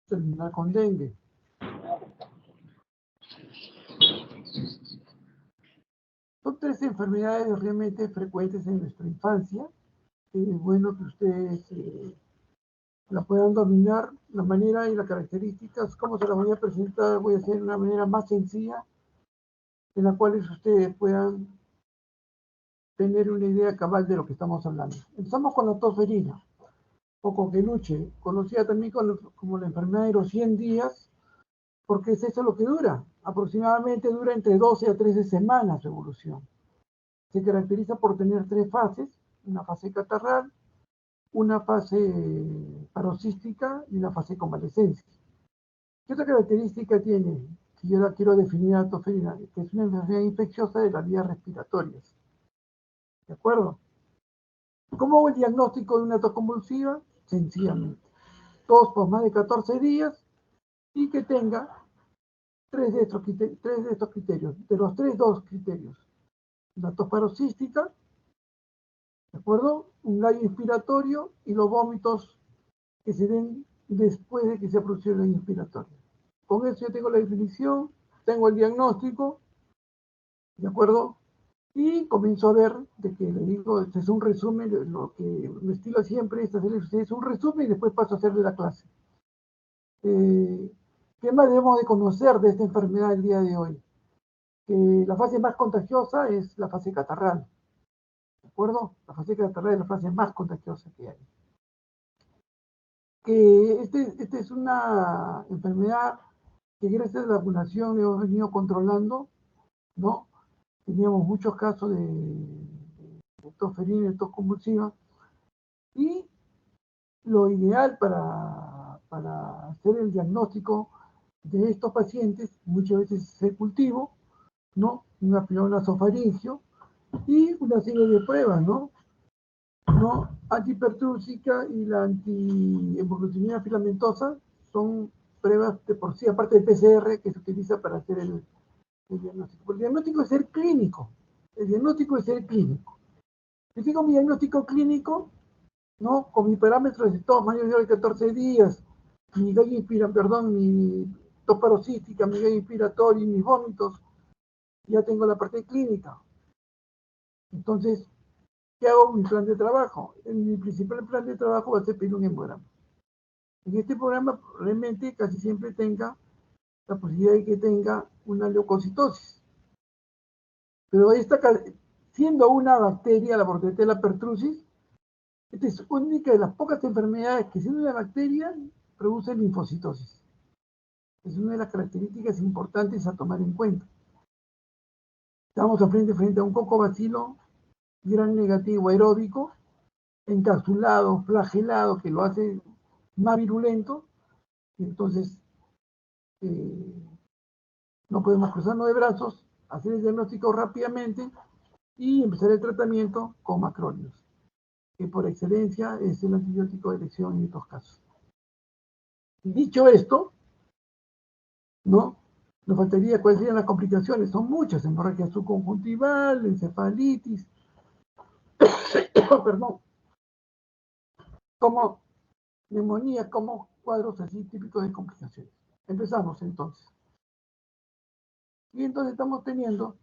terminar con dengue. Son 3 enfermedades realmente frecuentes en nuestra infancia. Es bueno que ustedes la puedan dominar. La manera y las características, como se las voy a presentar, voy a hacer de una manera más sencilla, en la cual ustedes puedan tener una idea cabal de lo que estamos hablando. Empezamos con la tos ferina, o coqueluche, conocida también como la enfermedad de los 100 días, porque es eso lo que dura. Aproximadamente dura entre 12 a 13 semanas su evolución. Se caracteriza por tener 3 fases, una fase catarral, una fase paroxística y una fase convalescencia. ¿Qué otra característica tiene? Si yo la quiero definir a tos ferina, que es una enfermedad infecciosa de las vías respiratorias. ¿De acuerdo? ¿Cómo hago el diagnóstico de una tos convulsiva? Sencillamente. Tos por más de 14 días y que tenga 3 de estos criterios. De los 2 criterios. La tos paroxística, ¿de acuerdo? Un gallo inspiratorio y los vómitos que se den después de que se ha producido el gallo inspiratorio. Con eso yo tengo la definición, tengo el diagnóstico, ¿de acuerdo? Y comienzo a ver, de que le digo, este es un resumen, lo que me estilo siempre es hacer es un resumen y después paso a hacerle la clase. ¿Qué más debemos de conocer de esta enfermedad el día de hoy? Que la fase más contagiosa es la fase catarral, ¿de acuerdo? La fase catarral es la fase más contagiosa que hay. Que esta es una enfermedad que gracias a la vacunación hemos venido controlando, ¿no? Teníamos muchos casos de tos ferina, de tos convulsiva, y lo ideal para hacer el diagnóstico de estos pacientes, muchas veces es el cultivo, ¿no? Una nasofaringio y una serie de pruebas, ¿no? Antipertúrgica y la antihemoglutinina filamentosa son pruebas de por sí, aparte del PCR que se utiliza para hacer el diagnóstico. El diagnóstico es ser clínico. El diagnóstico es ser clínico. Yo tengo mi diagnóstico clínico, ¿no? Con mi parámetro de tos mayor de 14 días, mi gallo mi tos paroxística, mi gallo inspiratorio y mis vómitos, ya tengo la parte clínica. Entonces, ¿qué hago? Mi plan de trabajo. Mi principal plan de trabajo va a ser pedir un hemograma. En este programa probablemente casi siempre tenga la posibilidad de que tenga una leucocitosis. Pero siendo una bacteria, la Bordetella pertussis, esta es única de las pocas enfermedades que siendo una bacteria produce linfocitosis. Es una de las características importantes a tomar en cuenta. Estamos frente a un cocobacilo gran negativo aeróbico, encapsulado, flagelado, que lo hace más virulento, y entonces no podemos cruzarnos de brazos, hacer el diagnóstico rápidamente y empezar el tratamiento con macrólidos, que por excelencia es el antibiótico de elección en estos casos. Dicho esto, ¿no? Nos faltaría cuáles serían las complicaciones. Son muchas: hemorragia subconjuntival, encefalitis, perdón, como neumonía, como cuadros así típicos de complicaciones. Empezamos entonces. Y entonces estamos teniendo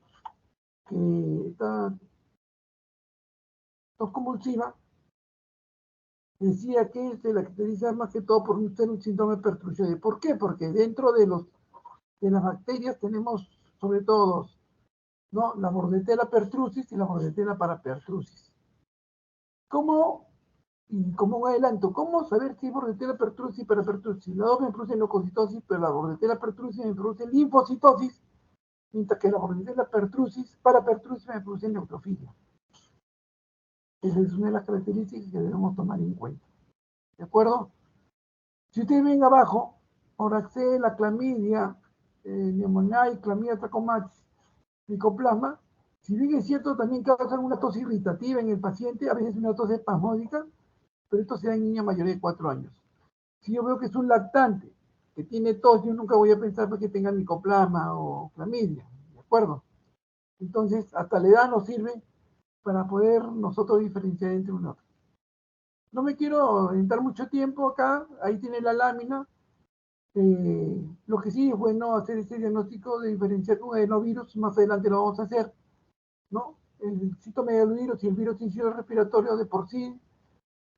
que esta tos convulsiva decía que se la caracteriza más que todo por ser un síndrome pertussioide. ¿Por qué? Porque dentro de las bacterias tenemos sobre todo dos, ¿no? La Bordetella pertussis y la Bordetella parapertussis. ¿Cómo? Y como un adelanto, ¿cómo saber si es Bordetella pertussis y parapertussis? Las dos me producen leucocitosis, pero la Bordetella pertussis me produce linfocitosis, mientras que la Bordetella pertussis, parapertussis me produce neutrofilia. Esa es una de las características que debemos tomar en cuenta. ¿De acuerdo? Si ustedes ven abajo, Oraxela, clamidia, Pneumoniae, clamidia trachomatis, micoplasma, si bien es cierto, también causan una tos irritativa en el paciente, a veces una tos espasmódica, pero esto se da en niños mayores de 4 años. Si yo veo que es un lactante que tiene tos, yo nunca voy a pensar que tenga micoplasma o clamidia, ¿de acuerdo? Entonces, hasta la edad nos sirve para poder nosotros diferenciar entre uno y otro. No me quiero entrar mucho tiempo acá, ahí tiene la lámina, Lo que sí es bueno hacer este diagnóstico de diferenciar con adenovirus, más adelante lo vamos a hacer, ¿no? El citomegalovirus y el virus sincicial respiratorio de por sí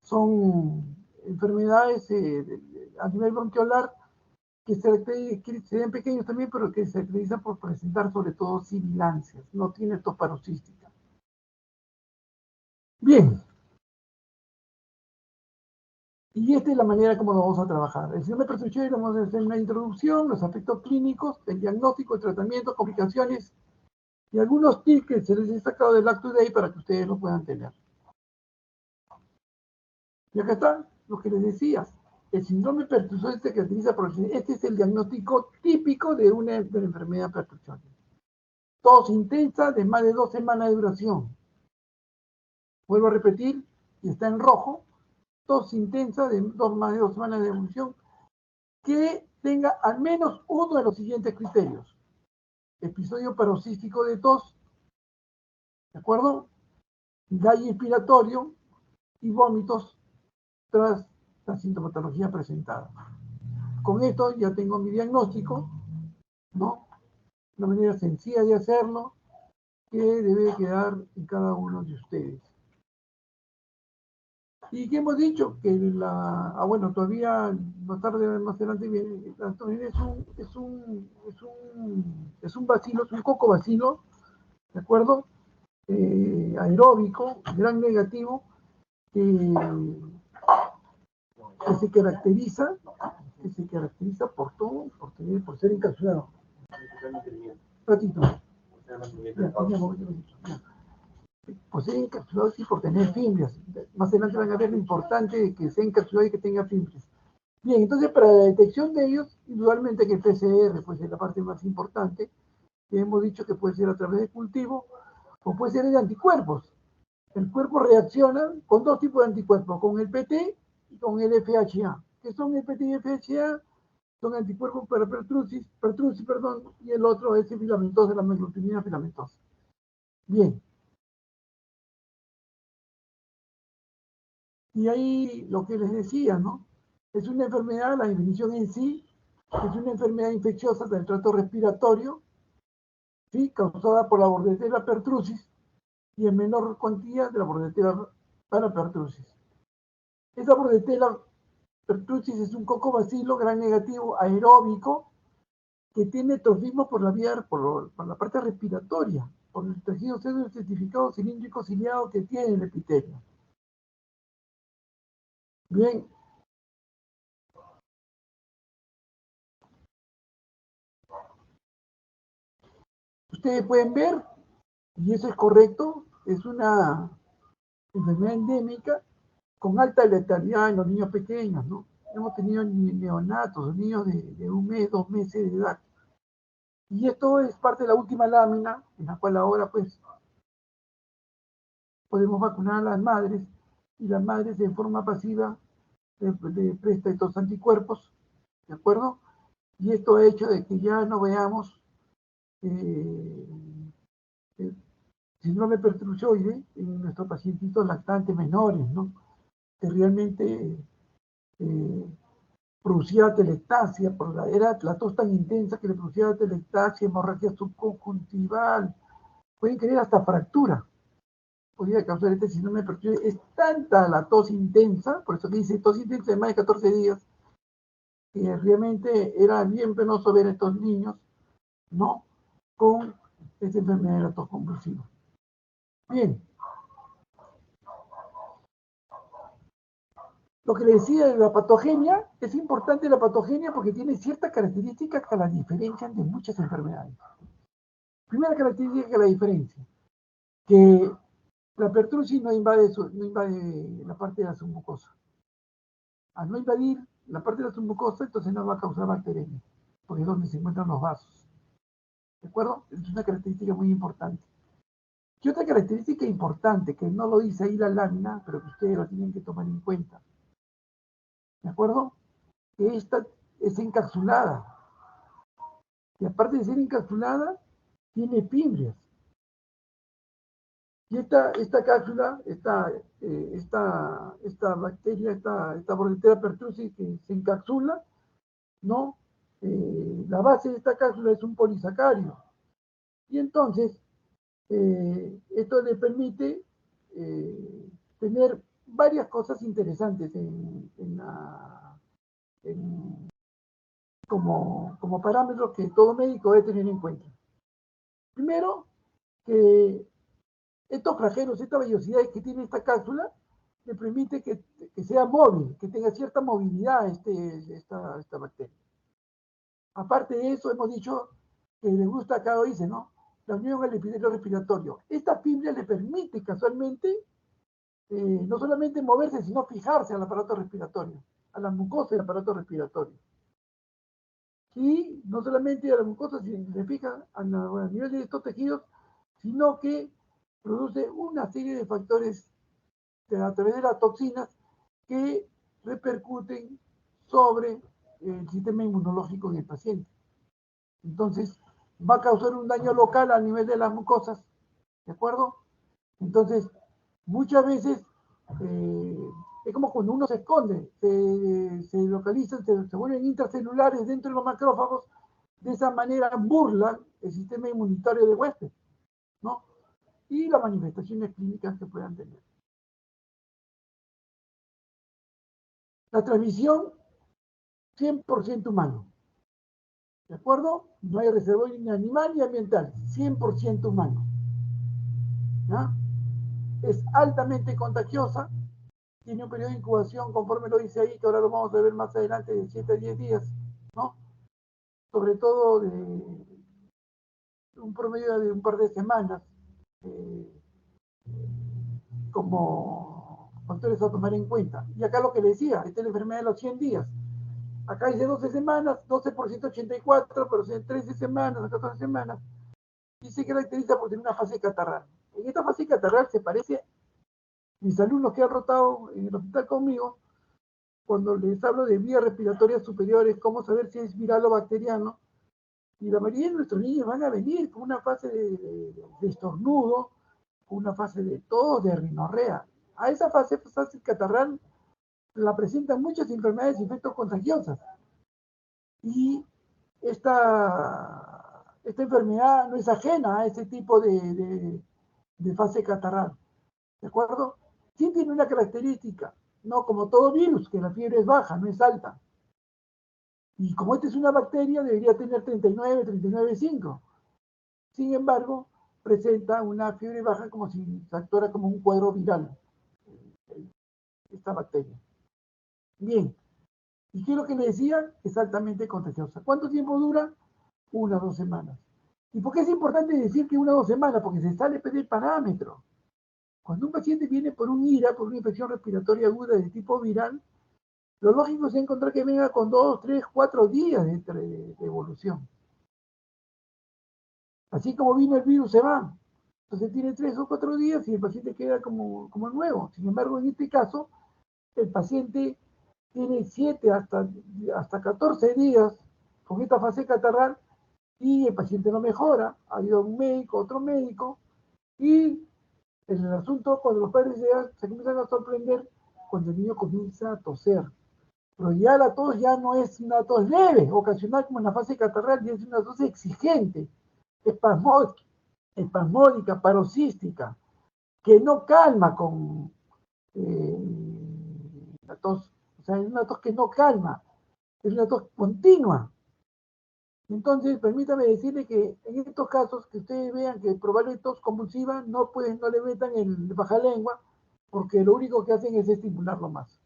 son enfermedades a nivel bronquiolar que se ven pequeños también, pero que se caracterizan por presentar sobre todo sibilancias, no tiene tos paroxística. Bien, y esta es la manera como lo vamos a trabajar. El síndrome presunción vamos a hacer una introducción, los aspectos clínicos, el diagnóstico, el tratamiento, complicaciones y algunos tips que se les he sacado del Act Today para que ustedes lo puedan tener. Y acá está lo que les decía. El síndrome pertussoide se caracteriza por este es el diagnóstico típico de la enfermedad pertussoide. Tos intensa de más de 2 semanas de duración. Vuelvo a repetir, y está en rojo, tos intensa de más de 2 semanas de duración que tenga al menos uno de los siguientes criterios. Episodio paroxístico de tos, ¿de acuerdo? Gallo inspiratorio y vómitos tras la sintomatología presentada. Con esto ya tengo mi diagnóstico, ¿no? Una manera sencilla de hacerlo que debe quedar en cada uno de ustedes. ¿Y qué hemos dicho? Que bueno, todavía más tarde, más adelante viene, es un bacilo, es un cocobacilo, ¿de acuerdo? Aeróbico, gran negativo, que se caracteriza por todo, por ser encapsulado. Ratito. Pues ser encapsulado sí por tener fibras. Más adelante van a ver lo importante de que sea encapsulado y que tenga fibras. Bien, entonces para la detección de ellos, indudablemente que el PCR pues, es la parte más importante. Que hemos dicho que puede ser a través de cultivo o puede ser de anticuerpos. El cuerpo reacciona con dos tipos de anticuerpos, con el PT y con el FHA. ¿Qué son el PT y el FHA? Son anticuerpos para pertussis, y el otro es el filamentoso, la aglutinina filamentosa. Bien. Y ahí lo que les decía, ¿no? Es una enfermedad, la definición en sí, es una enfermedad infecciosa del tracto respiratorio, ¿sí? Causada por la Bordetella pertussis y en menor cuantía de la Bordetella parapertussis. Esa Bordetella pertussis es un cocobacilo gran negativo aeróbico que tiene trofismo por por la parte respiratoria, por el tejido certificado cilíndrico ciliado que tiene el epitelio. Bien. Ustedes pueden ver, y eso es correcto, es una enfermedad endémica con alta letalidad en los niños pequeños, ¿no? Hemos tenido neonatos, niños de 1 mes, 2 meses de edad. Y esto es parte de la última lámina, en la cual ahora pues podemos vacunar a las madres, y las madres en forma pasiva presta estos anticuerpos, ¿de acuerdo? Y esto ha hecho de que ya no veamos eh, síndrome pertussoide en nuestros pacientitos lactantes menores, ¿no? Que realmente producía atelectasia, era la tos tan intensa que le producía atelectasia, hemorragia subconjuntival, pueden creer hasta fractura, podría causar este síndrome pertussoide. Es tanta la tos intensa, por eso que dice tos intensa de más de 14 días, que realmente era bien penoso ver a estos niños, ¿no? Con esta enfermedad de la tos convulsiva. Bien. Lo que le decía de la patogenia, es importante la patogenia porque tiene ciertas características que la diferencian de muchas enfermedades. Primera característica que la diferencia, que la pertussis no invade la parte de la submucosa. Al no invadir la parte de la submucosa, entonces no va a causar bacteriemia, porque es donde se encuentran los vasos. ¿De acuerdo? Es una característica muy importante. ¿Qué otra característica importante, que no lo dice ahí la lámina, pero que ustedes lo tienen que tomar en cuenta? ¿De acuerdo? Que esta es encapsulada. Y aparte de ser encapsulada, tiene fibras. Y esta cápsula, esta bacteria, esta Bordetella pertussis que se encapsula, ¿no? la base de esta cápsula es un polisacario. Y entonces, esto le permite tener varias cosas interesantes como parámetros que todo médico debe tener en cuenta. Primero, que estos flagelos, esta vellosidad que tiene esta cápsula, le permite que sea móvil, que tenga cierta movilidad esta bacteria. Aparte de eso, hemos dicho que le gusta, acá lo dice, ¿no? La unión al epitelio respiratorio. Esta fibra le permite casualmente no solamente moverse, sino fijarse al aparato respiratorio, a la mucosa del aparato respiratorio. Y no solamente a la mucosa se fija a nivel de estos tejidos, sino que produce una serie de factores a través de las toxinas que repercuten sobre el sistema inmunológico en el paciente. Entonces, va a causar un daño local a nivel de las mucosas, ¿de acuerdo? Entonces, muchas veces es como cuando uno se esconde, se localizan, se vuelven intracelulares dentro de los macrófagos, de esa manera burlan el sistema inmunitario del huésped, ¿no? Y las manifestaciones clínicas que puedan tener. La transmisión, 100% humano, ¿de acuerdo? No hay reservorio ni animal ni ambiental, 100% humano. ¿Ya? Es altamente contagiosa, tiene un periodo de incubación, conforme lo dice ahí, que ahora lo vamos a ver más adelante, de 7 a 10 días, ¿no? Sobre todo de un promedio de un par de semanas, eh, como factores a tomar en cuenta. Y acá lo que le decía, esta es la enfermedad de los 100 días. Acá dice 12 semanas, 12 por 184, pero en 13 semanas, 14 semanas, y se caracteriza por tener una fase catarral. En esta fase catarral se parece, mis alumnos que han rotado en el hospital conmigo, cuando les hablo de vías respiratorias superiores, cómo saber si es viral o bacteriano, y la mayoría de nuestros niños van a venir con una fase de estornudo, con una fase de tos, de rinorrea. A esa fase catarral la presentan muchas enfermedades y efectos contagiosas. Y esta enfermedad no es ajena a ese tipo de fase catarral. ¿De acuerdo? Sí tiene una característica, no como todo virus, que la fiebre es baja, no es alta. Y como esta es una bacteria, debería tener 39, 39,5. Sin embargo, presenta una fiebre baja como si actuara como un cuadro viral, esta bacteria. Bien, ¿y qué es lo que le decía? Exactamente contagiosa. ¿Cuánto tiempo dura? 1 o 2 semanas. ¿Y por qué es importante decir que 1 o 2 semanas? Porque se sale el parámetro. Cuando un paciente viene por un IRA, por una infección respiratoria aguda de tipo viral, lo lógico es encontrar que venga con 2, 3, 4 días de evolución. Así como vino el virus, se va. Entonces tiene 3 o 4 días y el paciente queda como nuevo. Sin embargo, en este caso, el paciente tiene 7 hasta 14 días con esta fase catarral y el paciente no mejora. Ha ido a un médico, otro médico, y en el asunto, cuando los padres se comienzan a sorprender, cuando el niño comienza a toser. Pero ya la tos ya no es una tos leve, ocasional como en la fase catarral, ya es una tos exigente, espasmódica, paroxística, que no calma con la tos. O sea, es una tos que no calma, es una tos continua. Entonces, permítame decirle que en estos casos, que ustedes vean que probable tos convulsiva, no le metan el baja lengua, porque lo único que hacen es estimularlo más.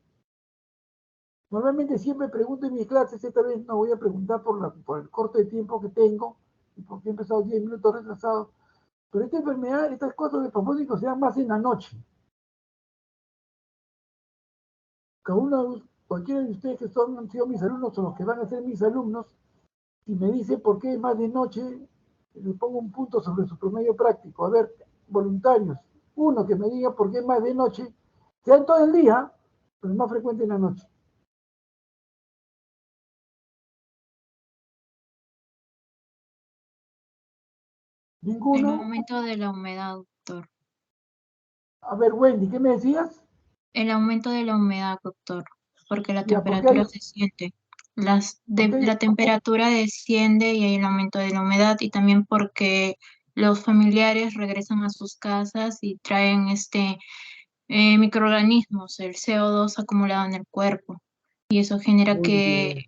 Normalmente siempre pregunto en mis clases, esta vez no voy a preguntar por el corto de tiempo que tengo, y porque he empezado 10 minutos retrasados, pero esta enfermedad, estas cosas de espasmódicos se dan más en la noche. Cualquiera de ustedes que han sido mis alumnos o los que van a ser mis alumnos, si me dice por qué es más de noche, le pongo un punto sobre su promedio práctico. A ver, voluntarios, uno que me diga por qué es más de noche, sea en todo el día, pero es más frecuente en la noche. El ¿Ninguno? aumento de la humedad, doctor. A ver, Wendy, ¿qué me decías? El aumento de la humedad, doctor, porque la Ya, porque hay, temperatura se siente. Ok, La temperatura desciende y hay un aumento de la humedad y también porque los familiares regresan a sus casas y traen microorganismos, el CO2 acumulado en el cuerpo y eso genera muy que... bien.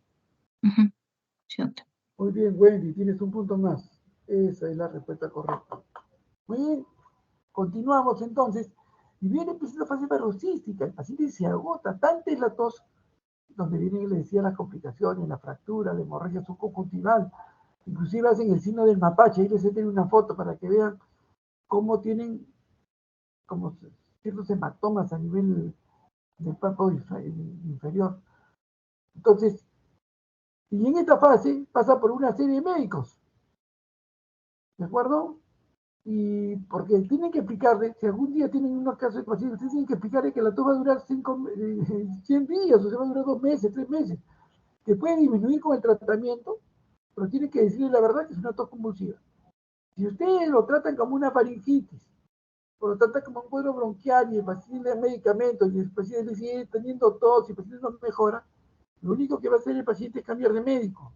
Ujú, sí, Muy bien, Wendy, tienes un punto más. Esa es la respuesta correcta. Muy bien, continuamos entonces. Y viene pues la fase paroxística. El paciente se agota, tanta es la tos, donde vienen, le decía, las complicaciones, la fractura, la hemorragia subconjuntival. Inclusive hacen el signo del mapache. Ahí les he tenido una foto para que vean cómo tienen como ciertos hematomas a nivel del párpado inferior. Entonces, y en esta fase pasa por una serie de médicos, ¿de acuerdo? Y porque tienen que explicarle, si algún día tienen unos casos de pacientes, ustedes tienen que explicarle que la tos va a durar 100 días, o sea, va a durar 2 meses, 3 meses, que puede disminuir con el tratamiento, pero tienen que decirle la verdad que es una tos convulsiva. Si ustedes lo tratan como una faringitis, o lo tratan como un cuadro bronquial y el paciente tiene medicamentos y el paciente sigue teniendo tos y el paciente no mejora, lo único que va a hacer el paciente es cambiar de médico,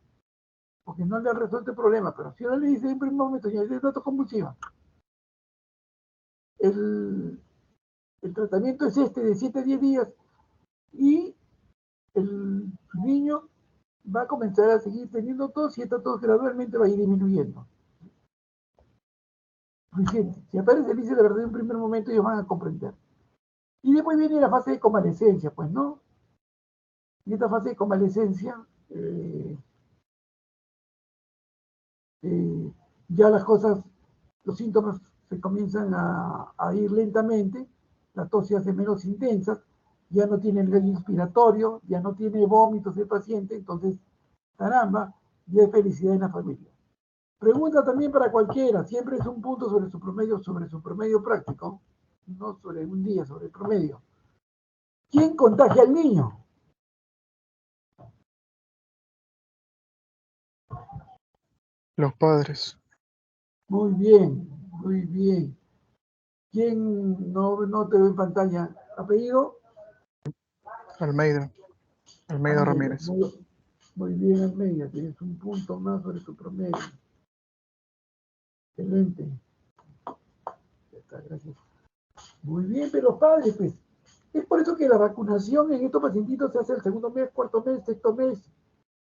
porque no le han resuelto el problema. Pero si uno le dice en primer momento, ya es una tos convulsiva, el, el tratamiento es este de 7 a 10 días y el niño va a comenzar a seguir teniendo tos y esta tos gradualmente va a ir disminuyendo. Suficiente. Si aparece el dice la verdad en un primer momento, ellos van a comprender. Y después viene la fase de convalescencia, pues, ¿no? En esta fase de convalescencia, ya las cosas, los síntomas se comienzan a ir lentamente, la tos se hace menos intensa, ya no tiene el gas inspiratorio, ya no tiene vómitos el paciente, entonces, caramba, ya hay felicidad en la familia. Pregunta también para cualquiera, siempre es un punto sobre su promedio práctico, no sobre un día, sobre el promedio. ¿Quién contagia al niño? Los padres. Muy bien, muy bien. ¿Quién no te ve en pantalla? ¿Apellido? Almeida. Almeida Almeida. Ramírez. Muy bien, Almeida. Tienes un punto más sobre tu promedio. Excelente. Ya está, gracias. Muy bien, pero padres, pues. Es por eso que la vacunación en estos pacientitos se hace el segundo mes, cuarto mes, sexto mes.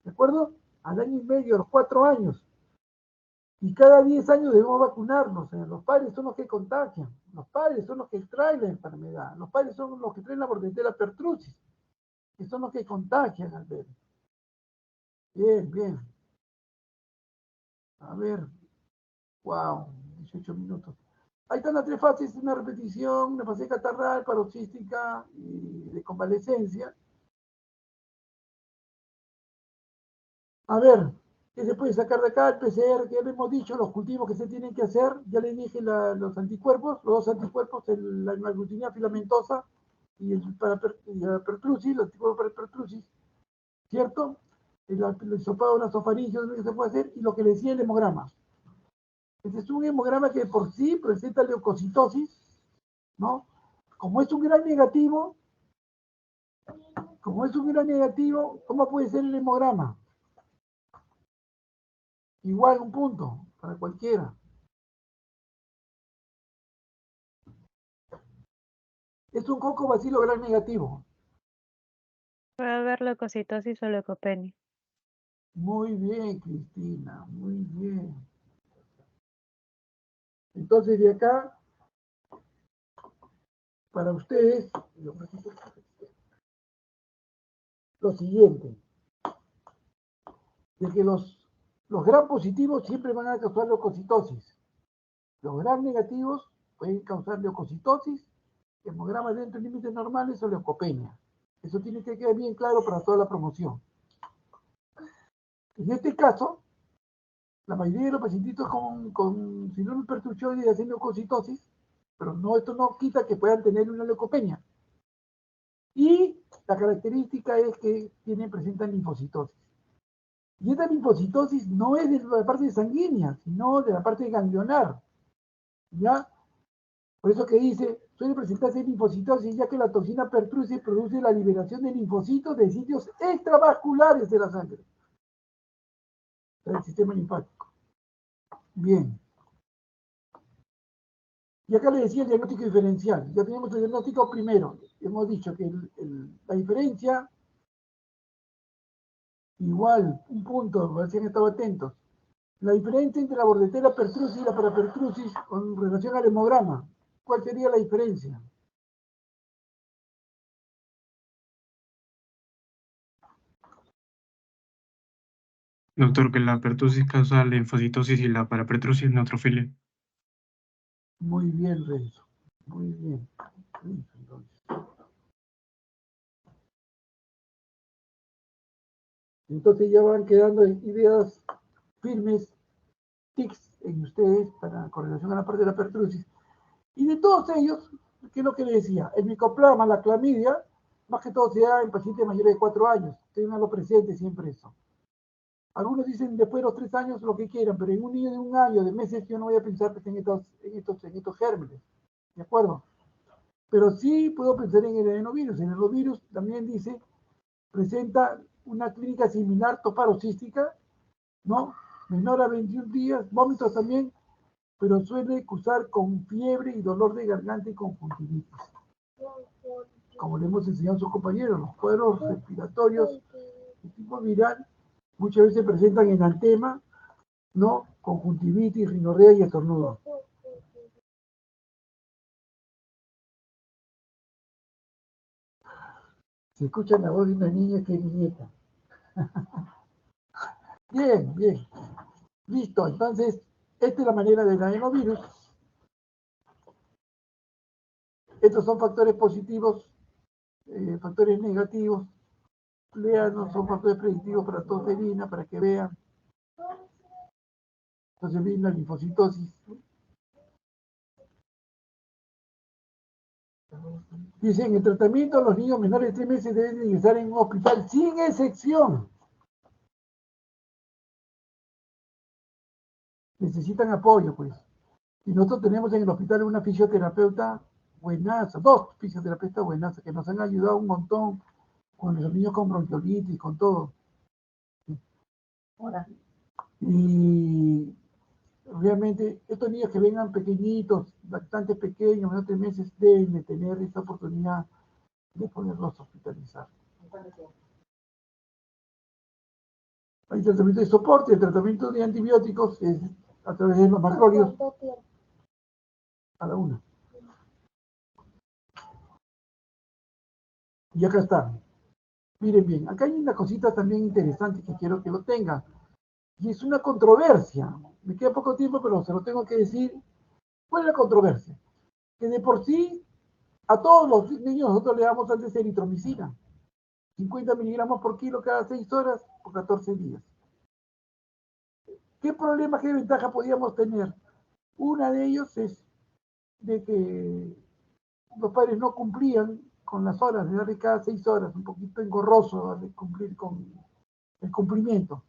¿De acuerdo? Al año y medio, a los 4 años. Y cada 10 años debemos vacunarnos. Los padres son los que contagian. Los padres son los que traen la enfermedad. Los padres son los que traen la bordetela pertussis, que son los que contagian al bebé. Bien, bien. A ver. Wow, 18 minutos. Ahí están las 3 fases, una repetición, una fase catarral, paroxística y de convalescencia. A ver, ¿qué se puede sacar de acá? El PCR, que ya le hemos dicho, los cultivos que se tienen que hacer, ya le dije los anticuerpos, los dos anticuerpos, la aglutinina filamentosa y la pertusis, el anticuerpo para el pertusis, ¿cierto? El hisopado nasofaringeo que se puede hacer, y lo que le decía el hemograma. Este es un hemograma que por sí presenta leucocitosis, ¿no? Como es un gran negativo, ¿cómo puede ser el hemograma? Igual un punto para cualquiera. Es un coco bacilo gran negativo. Puede haber leucocitosis o leucopenia. Muy bien, Cristina, muy bien. Entonces de acá, para ustedes, lo siguiente, de que los gram positivos siempre van a causar leucocitosis. Los gram negativos pueden causar leucocitosis, hemogramas dentro de límites normales o leucopenia. Eso tiene que quedar bien claro para toda la promoción. En este caso, la mayoría de los pacientitos con síndrome hipertiroides hacen leucocitosis, pero esto no quita que puedan tener una leucopenia. Y la característica es que presentan linfocitosis. Y esta linfocitosis no es de la parte sanguínea, sino de la parte ganglionar. ¿Ya? Por eso que dice suele presentarse linfocitosis, ya que la toxina pertusis produce la liberación de linfocitos de sitios extravasculares de la sangre, del sistema linfático. Bien. Y acá le decía el diagnóstico diferencial. Ya tenemos el diagnóstico primero. Hemos dicho que la diferencia, igual, un punto, a ver si han estado atentos. La diferencia entre la bordetela pertrusis y la parapertrusis con relación al hemograma. ¿Cuál sería la diferencia? Doctor, que la pertusis causa linfocitosis y la parapertusis neutrofilia. Muy bien, Renzo. Muy bien. Entonces ya van quedando ideas firmes, tics en ustedes para con relación a la parte de la pertusis. Y de todos ellos, ¿qué es lo que le decía? El micoplasma, la clamidia, más que todo se da en pacientes mayores de 4 años. Tenganlo presente siempre eso. Algunos dicen después de los 3 años lo que quieran, pero en un niño de 1 año, de meses, yo no voy a pensar en estos gérmenes. ¿De acuerdo? Pero sí puedo pensar en el adenovirus. El adenovirus también dice, presenta una clínica similar toparocística, ¿no? Menor a 21 días, vómitos también, pero suele cursar con fiebre y dolor de garganta y conjuntivitis. Como le hemos enseñado a sus compañeros, los cuadros respiratorios de tipo viral muchas veces presentan enantema, ¿no? Conjuntivitis, rinorrea y estornudo. Se escucha la voz de una niña que es mi nieta. Bien, bien. Listo, entonces, esta es la manera del adenovirus. Estos son factores positivos, factores negativos. Lean, son factores predictivos para tosferina, para que vean. Entonces viene la linfocitosis. Dicen, en tratamiento los niños menores de 3 meses deben ingresar en un hospital sin excepción. Necesitan apoyo, pues. Y nosotros tenemos en el hospital una fisioterapeuta buenaza, 2 fisioterapeutas buenazas que nos han ayudado un montón con los niños con bronquiolitis, con todo. Y realmente estos niños que vengan pequeñitos, lactantes pequeños, menos de 3 meses, deben de tener esta oportunidad de poderlos hospitalizar. Hay tratamiento de soporte, el tratamiento de antibióticos es a través de los macrólidos. A la una. Y acá está. Miren bien, acá hay una cosita también interesante que quiero que lo tengan. Y es una controversia. Me queda poco tiempo, pero se lo tengo que decir. ¿Cuál es la controversia? Que de por sí, a todos los niños nosotros le damos antes eritromicina. 50 miligramos por kilo cada 6 horas por 14 días. ¿Qué problema, qué ventaja podíamos tener? Una de ellos es de que los padres no cumplían con las horas, de darle cada 6 horas, un poquito engorroso darle cumplir con el cumplimiento.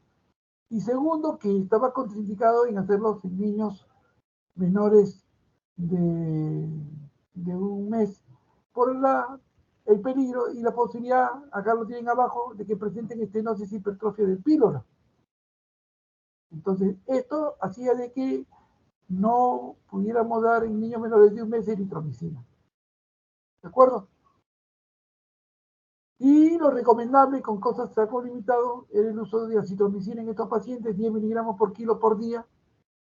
Y segundo, que estaba contraindicado en hacerlos en niños menores de 1 mes por el peligro y la posibilidad, acá lo tienen abajo, de que presenten estenosis hipertrofia del píloro. Entonces, esto hacía de que no pudiéramos dar en niños menores de 1 mes eritromicina. ¿De acuerdo? Y lo recomendable con cosas saco limitado era el uso de acitromicina en estos pacientes, 10 miligramos por kilo por día,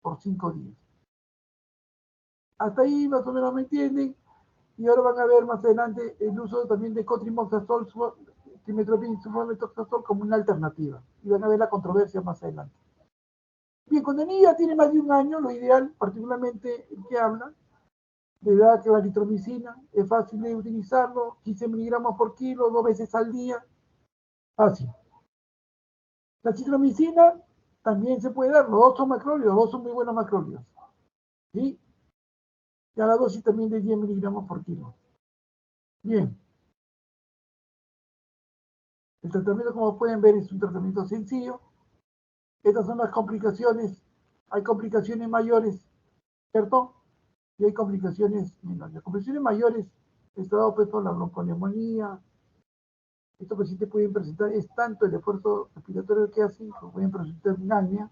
por 5 días. Hasta ahí más o menos me entienden. Y ahora van a ver más adelante el uso también de cotrimoxazol, trimetoprim, sulfametoxazol como una alternativa. Y van a ver la controversia más adelante. Bien, cuando el niño ya tiene más de 1 año, lo ideal, particularmente el que habla, le da que la eritromicina, es fácil de utilizarlo, 15 miligramos por kilo, 2 veces al día, fácil. La citromicina también se puede dar, los 2 son macrólidos, los 2 son muy buenos macrólidos. ¿Sí? Y a la dosis también de 10 miligramos por kilo. Bien. El tratamiento, como pueden ver, es un tratamiento sencillo. Estas son las complicaciones. Hay complicaciones mayores, ¿cierto? y hay complicaciones menores. Las complicaciones mayores está dado pues por la bronconeumonía. Estos pacientes pueden presentar, es tanto el esfuerzo respiratorio que hacen, que pueden presentar una apnea,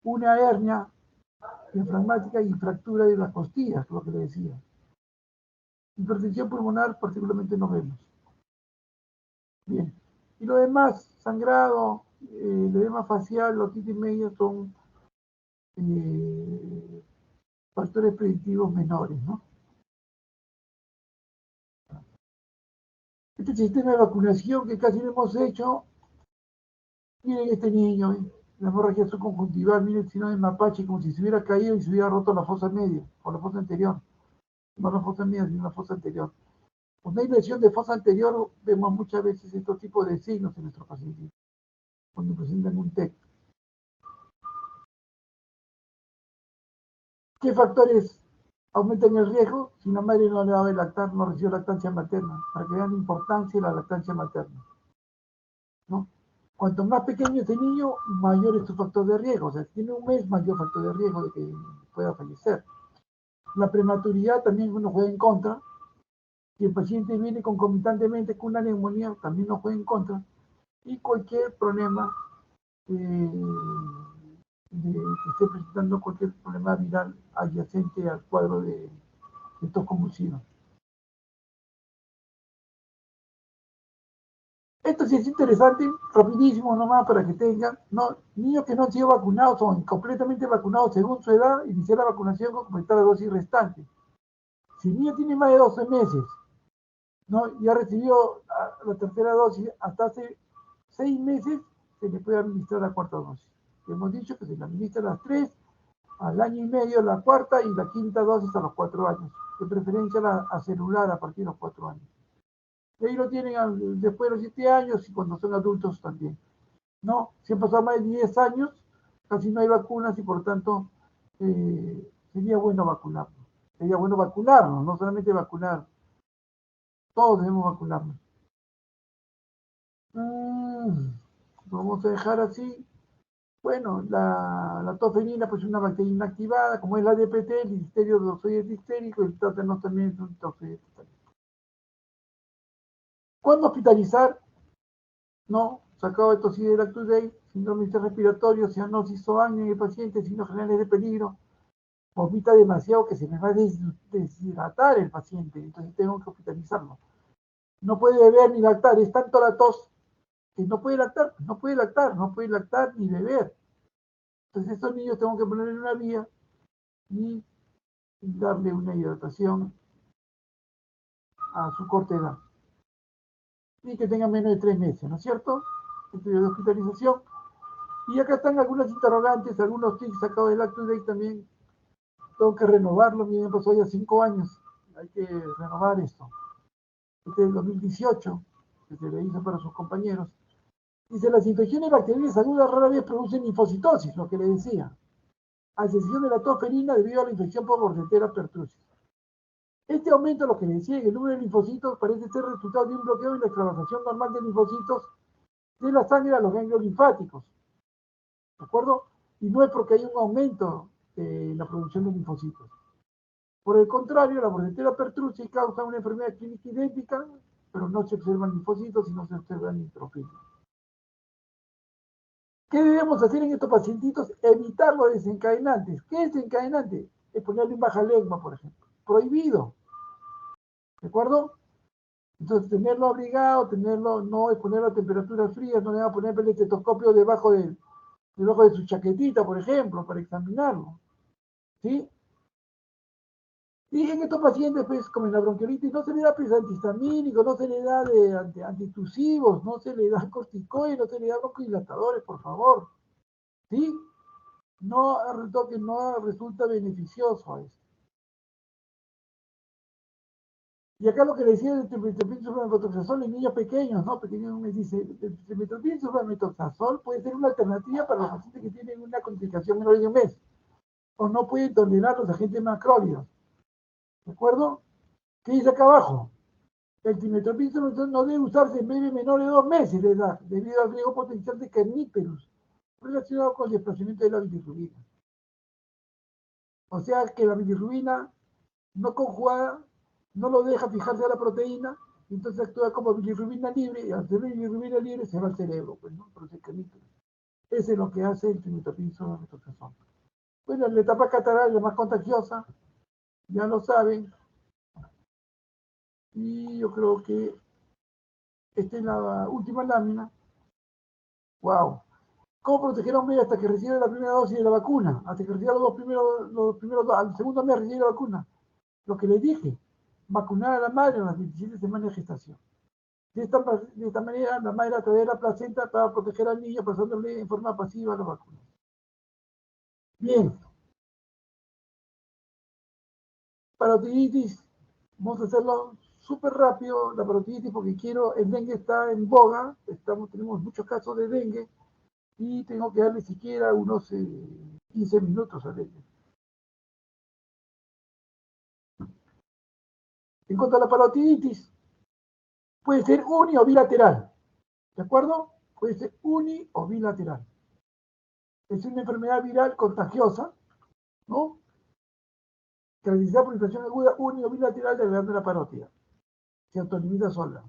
una hernia diafragmática y fractura de las costillas, lo que le decía. Hipertensión pulmonar particularmente no vemos. Bien. Y lo demás, sangrado, edema facial, otitis media son factores predictivos menores, ¿no? Este sistema de vacunación que casi no hemos hecho, miren este niño, la hemorragia subconjuntival, miren el signo de mapache, como si se hubiera caído y se hubiera roto la fosa media, o la fosa anterior. No la fosa media, sino la fosa anterior. Cuando hay lesión de fosa anterior, vemos muchas veces estos tipos de signos en nuestros pacientes, cuando presentan un TEC. ¿Qué factores aumentan el riesgo? Si la madre no le va a lactar, no recibe lactancia materna, para que vean la importancia de la lactancia materna, ¿no? Cuanto más pequeño es el niño, mayor es su factor de riesgo. O sea, si tiene un mes, mayor factor de riesgo de que pueda fallecer. La prematuridad también nos juega en contra. Si el paciente viene concomitantemente con una neumonía, también nos juega en contra. Y cualquier problema que esté presentando cualquier problema viral adyacente al cuadro de estos convulsivos. Esto sí es interesante, rapidísimo nomás para que tengan, ¿no? Niños que no han sido vacunados o completamente vacunados según su edad, iniciar la vacunación con completar la dosis restante. Si el niño tiene más de 12 meses, ¿no? Y ha recibido la tercera dosis, hasta hace 6 meses se le puede administrar la cuarta dosis. Hemos dicho que se le administra las 3, al año y medio la cuarta y la quinta dosis a los 4 años. De preferencia a celular a partir de los 4 años. Y ahí lo tienen después de los 7 años y cuando son adultos también. No, si han pasado más de 10 años, casi no hay vacunas y por lo tanto sería bueno vacunarnos. Sería bueno vacunarnos, no solamente vacunar. Todos debemos vacunarnos. Vamos a dejar así. Bueno, la toferina pues es una bacteria inactivada, como es la DPT, el listerio tozoide difterico, el tétanos también es un tozoide difterico. ¿Cuándo hospitalizar? No, sacado de toxicidad de lactudei, síndrome respiratorio, cianosis o acné en el paciente, signos generales de peligro, vomita demasiado que se me va a deshidratar el paciente, entonces tengo que hospitalizarlo. No puede beber ni lactar, es tanto la tos que no puede lactar, no puede lactar ni beber. Entonces estos niños tengo que ponerle en una vía y darle una hidratación a su corta edad. Y que tenga menos de 3 meses, ¿no es cierto? Estudio de hospitalización. Y acá están algunas interrogantes, algunos tics sacados del Lactudate también. Tengo que renovarlo, miren, pasó ya 5 años. Hay que renovar esto. Este es el 2018, que se le hizo para sus compañeros. Dice, las infecciones bacterianas agudas rara vez producen linfocitosis, lo que le decía, a excepción de la toferina debido a la infección por Bordetella pertussis. Este aumento, lo que le decía, en el número de linfocitos parece ser resultado de un bloqueo en la extravasación normal de linfocitos de la sangre a los ganglios linfáticos. ¿De acuerdo? Y no es porque hay un aumento de la producción de linfocitos. Por el contrario, la Bordetella pertussis causa una enfermedad clínica idéntica, pero no se observan linfocitos, sino se observan neutrofilos. ¿Qué debemos hacer en estos pacientitos? Evitar los desencadenantes. ¿Qué es desencadenante? Es ponerle un bajalegma, por ejemplo. Prohibido. ¿De acuerdo? Entonces, tenerlo abrigado, no exponerlo a temperaturas frías, no le va a poner el estetoscopio debajo de su chaquetita, por ejemplo, para examinarlo. ¿Sí? Y en estos pacientes, pues, como en la bronquiolitis, no se le da pues, antihistamínicos, no se le da de antitusivos, no se le da corticoides, no se le da broncodilatadores, por favor. ¿Sí? No resulta beneficioso a esto. Y acá lo que le decía del trimetoprim-sulfametoxazol en niños pequeños, ¿no? Pequeños me dice, el trimetoprim-sulfametoxazol puede ser una alternativa para los pacientes que tienen una complicación menor de un mes, o no pueden tolerar los agentes macrólidos. ¿De acuerdo? ¿Qué dice acá abajo? El trimetoprim-sulfametoxazol no debe usarse en bebés menores de 2 meses de edad, debido al riesgo potencial de carníperus, relacionado con el desplazamiento de la bilirrubina. O sea que la bilirrubina no conjugada, no lo deja fijarse a la proteína, y entonces actúa como bilirrubina libre, y al ser bilirrubina libre se va al cerebro, pues, ¿no? Por ese camino. Ese es lo que hace el trimetopiso retoxazón. Bueno, la etapa catarral es la más contagiosa, ya lo saben, y yo creo que esta es la última lámina. ¡Wow! ¿Cómo proteger a un bebé hasta que reciba la primera dosis de la vacuna? Hasta que reciba los primeros al segundo mes recibe la vacuna. Lo que les dije, vacunar a la madre en las 27 semanas de gestación. De esta manera, la madre a través de la placenta para proteger al niño pasándole en forma pasiva la vacuna. Bien. Parotiditis, vamos a hacerlo súper rápido, la parotiditis, porque el dengue está en boga, tenemos muchos casos de dengue, y tengo que darle siquiera unos 15 minutos a dengue. En cuanto a la parotiditis, puede ser uni o bilateral, ¿de acuerdo? Puede ser uni o bilateral. Es una enfermedad viral contagiosa, ¿no? Caracterizada por infección aguda uni o bilateral de la glándula parótida. Se autolimita sola.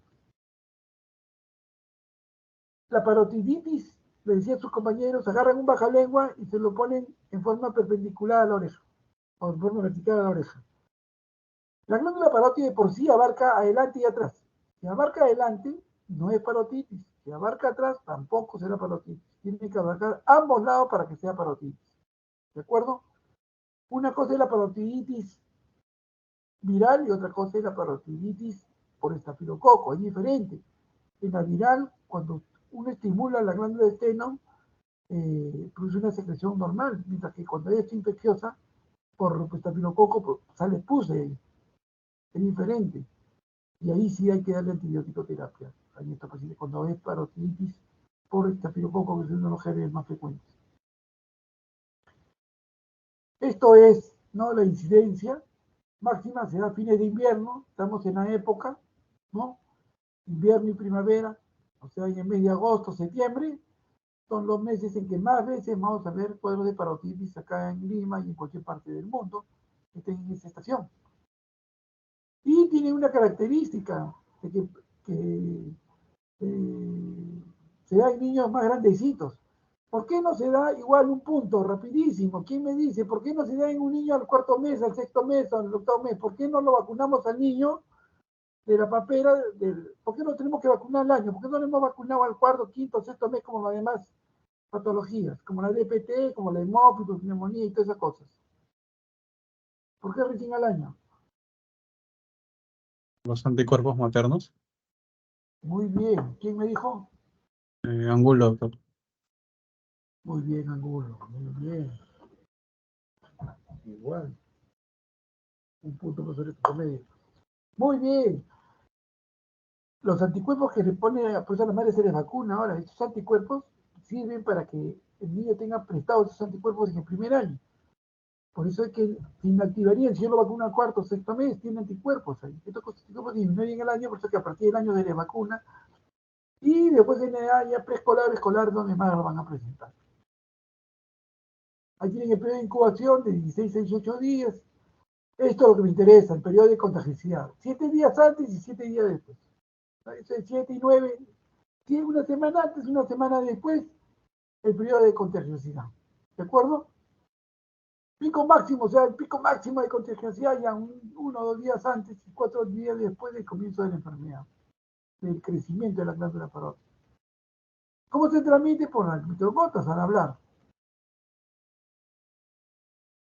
La parotiditis, le decía a sus compañeros, agarran un bajalengua y se lo ponen en forma perpendicular a la oreja, o en forma vertical a la oreja. La glándula parótida de por sí abarca adelante y atrás. Si abarca adelante, no es parotitis. Si abarca atrás, tampoco será parotitis. Tiene que abarcar ambos lados para que sea parotitis. ¿De acuerdo? Una cosa es la parotiditis viral y otra cosa es la parotiditis por estafilococo. Es diferente. En la viral, cuando uno estimula la glándula de Steno, produce una secreción normal, mientras que cuando es infecciosa, por estafilococo, pues, sale pus de ahí. Es diferente. Y ahí sí hay que darle antibiótico terapia. Ahí está posible cuando es parotiditis por estafilococo, que es uno de los genes más frecuentes. Esto es, ¿no?, la incidencia máxima, se da a fines de invierno, estamos en la época, ¿no? Invierno y primavera, o sea, en el mes de agosto, septiembre, son los meses en que más veces vamos a ver cuadros de parotiditis acá en Lima y en cualquier parte del mundo que estén en esa estación. Y tiene una característica de que se da en niños más grandecitos. ¿Por qué no se da igual un punto rapidísimo? ¿Quién me dice? ¿Por qué no se da en un niño al cuarto mes, al sexto mes, al octavo mes? ¿Por qué no lo vacunamos al niño de la papera? ¿Por qué no tenemos que vacunar al año? ¿Por qué no lo hemos vacunado al cuarto, quinto, sexto mes como las demás patologías? Como la DPT, como la hemófilos, neumonía y todas esas cosas. ¿Por qué recién al año? Los anticuerpos maternos. Muy bien. ¿Quién me dijo? Angulo, doctor. Muy bien, Angulo. Muy bien. Igual. Un punto por sobre tu promedio. Muy bien. Los anticuerpos que le pone pues a la madre se les vacuna ahora, estos anticuerpos sirven para que el niño tenga prestados esos anticuerpos en el primer año. Por eso es que se inactivarían, si yo lo vacuno al cuarto o sexto mes, tiene anticuerpos ahí. Estos anticuerpos disminuyen el año, por eso que a partir del año se les vacuna. Y después en la edad ya preescolar, escolar, donde más lo van a presentar. Ahí tienen el periodo de incubación de 16 a 18 días. Esto es lo que me interesa, el periodo de contagiosidad. 7 días antes y 7 días después. Eso es 7 y 9. Si una semana antes, una semana después, el periodo de contagiosidad. ¿De acuerdo? Pico máximo, o sea, el pico máximo de contagiosidad ya 1 o 2 días antes y 4 días después del comienzo de la enfermedad, del crecimiento de la glándula parótida. ¿Cómo se transmite? Por las microgotas, al hablar.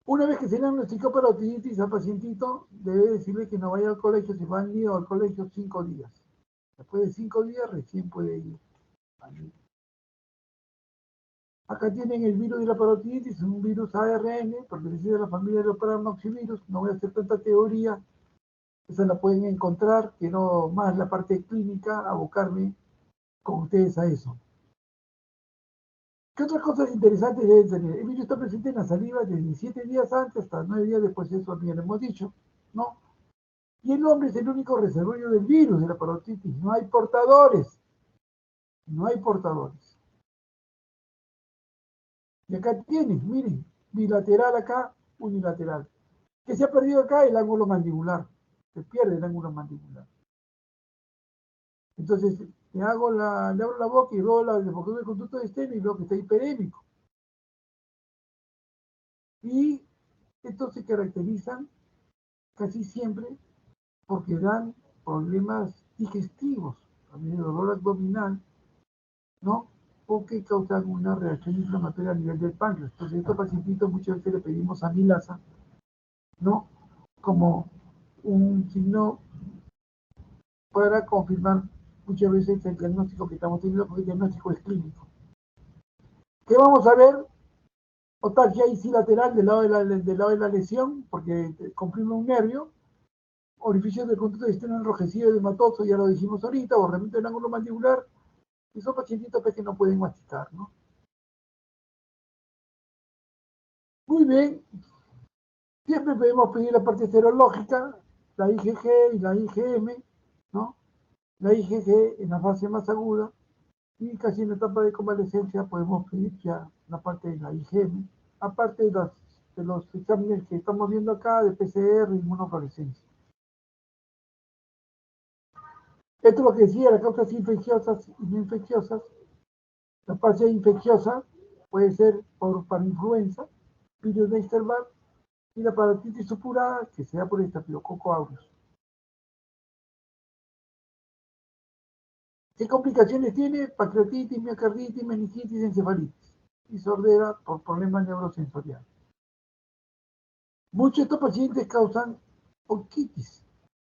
Una vez que se le diagnosticó parotiditis al pacientito, debe decirle que no vaya al colegio, si va al colegio 5 días. Después de 5 días recién puede ir. Acá tienen el virus de la parotiditis, un virus ARN, perteneciente a la familia de los paranoxivirus. No voy a hacer tanta teoría, esa la pueden encontrar, quiero más la parte clínica, abocarme con ustedes a eso. ¿Qué otras cosas interesantes deben tener? El virus está presente en la saliva desde 7 días antes hasta 9 días después, eso ya lo hemos dicho, ¿no? Y el hombre es el único reservorio del virus de la parotiditis, no hay portadores, no hay portadores. Y acá tienen, miren, bilateral acá, unilateral. ¿Qué se ha perdido acá? El ángulo mandibular. Se pierde el ángulo mandibular. Entonces, le abro la boca y veo la deformación del conducto de esteno y veo que está hiperémico. Y estos se caracterizan casi siempre porque dan problemas digestivos, también dolor abdominal, ¿no? O que causan una reacción inflamatoria a nivel del páncreas. Entonces, estos pacientitos muchas veces le pedimos amilasa, ¿no? Como un signo para confirmar muchas veces el diagnóstico que estamos teniendo, porque el diagnóstico es clínico. ¿Qué vamos a ver? Otalgia lateral del lado de la lesión, porque comprime un nervio, orificio del conducto de esteno enrojecido y hematoso, ya lo dijimos ahorita, borramiento del ángulo mandibular, y son pacientitos que no pueden masticar, ¿no? Muy bien, siempre podemos pedir la parte serológica, la IgG y la IgM, ¿no? La IgG en la fase más aguda, y casi en la etapa de convalescencia podemos pedir ya la parte de la IgM, aparte de los exámenes que estamos viendo acá, de PCR y inmunofluorescencia. Esto es lo que decía, las causas infecciosas y no infecciosas. La fase infecciosa puede ser por parainfluenza, virus de Epstein-Barr, y la parotitis supurada, que sea por Staphylococcus aureus. ¿Qué complicaciones tiene? Pancreatitis, miocarditis, meningitis, encefalitis y sordera por problemas neurosensoriales. Muchos de estos pacientes causan orquitis,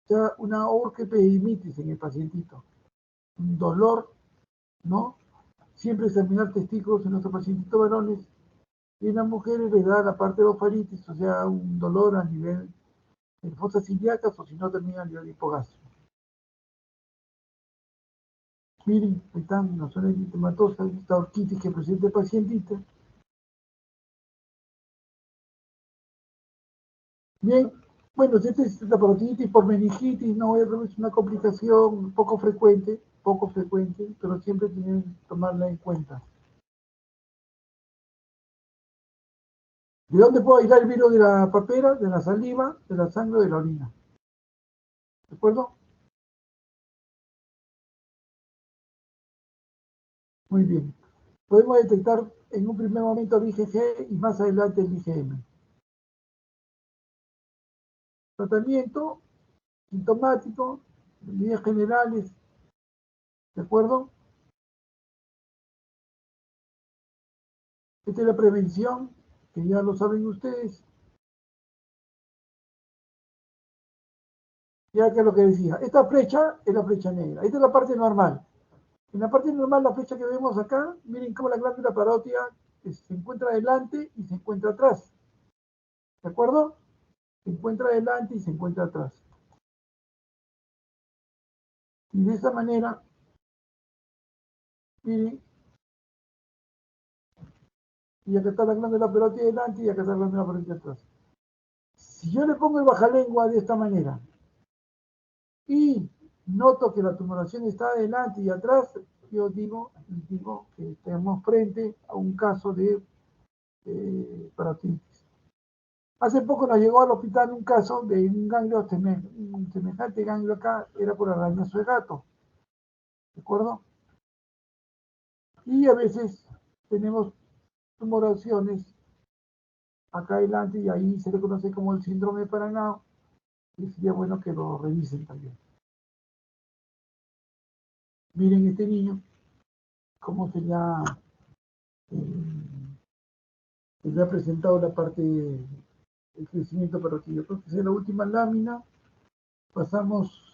o sea, una orquepedimitis en el pacientito. Un dolor, ¿no? Siempre examinar testículos en nuestros pacientitos varones. Y en las mujeres les da la parte de ofaritis, o sea, un dolor a nivel de fosas ilíacas o si no termina a nivel hipogástrico. Miren, ahí están las zonas eritematosas, esta orquitis que presenta el pacientito. Bien, bueno, si esta es la parotiditis por meningitis, no es una complicación poco frecuente, pero siempre tienen que tomarla en cuenta. ¿De dónde puedo aislar el virus? De la papera, de la saliva, de la sangre o de la orina. ¿De acuerdo? Muy bien. Podemos detectar en un primer momento el IgG y más adelante el IgM. Tratamiento sintomático, en líneas generales, ¿de acuerdo? Esta es la prevención, que ya lo saben ustedes. Ya que es lo que decía, esta flecha es la flecha negra, esta es la parte normal. En la parte normal, la flecha que vemos acá, miren cómo la glándula parótida se encuentra adelante y se encuentra atrás. ¿De acuerdo? Se encuentra adelante y se encuentra atrás. Y de esa manera, miren, y acá está la glándula parótida adelante y acá está la glándula parótida atrás. Si yo le pongo el bajalengua de esta manera y noto que la tumoración está adelante y atrás, yo digo que estamos frente a un caso de parotiditis. Hace poco nos llegó al hospital un caso de un ganglio, un semejante ganglio acá, era por arañazo de gato, ¿de acuerdo? Y a veces tenemos tumoraciones acá adelante y ahí se le conoce como el síndrome de Paranao, y sería bueno que lo revisen también. Miren este niño, cómo se le ha presentado la parte del crecimiento parotidio. Entonces, en la última lámina pasamos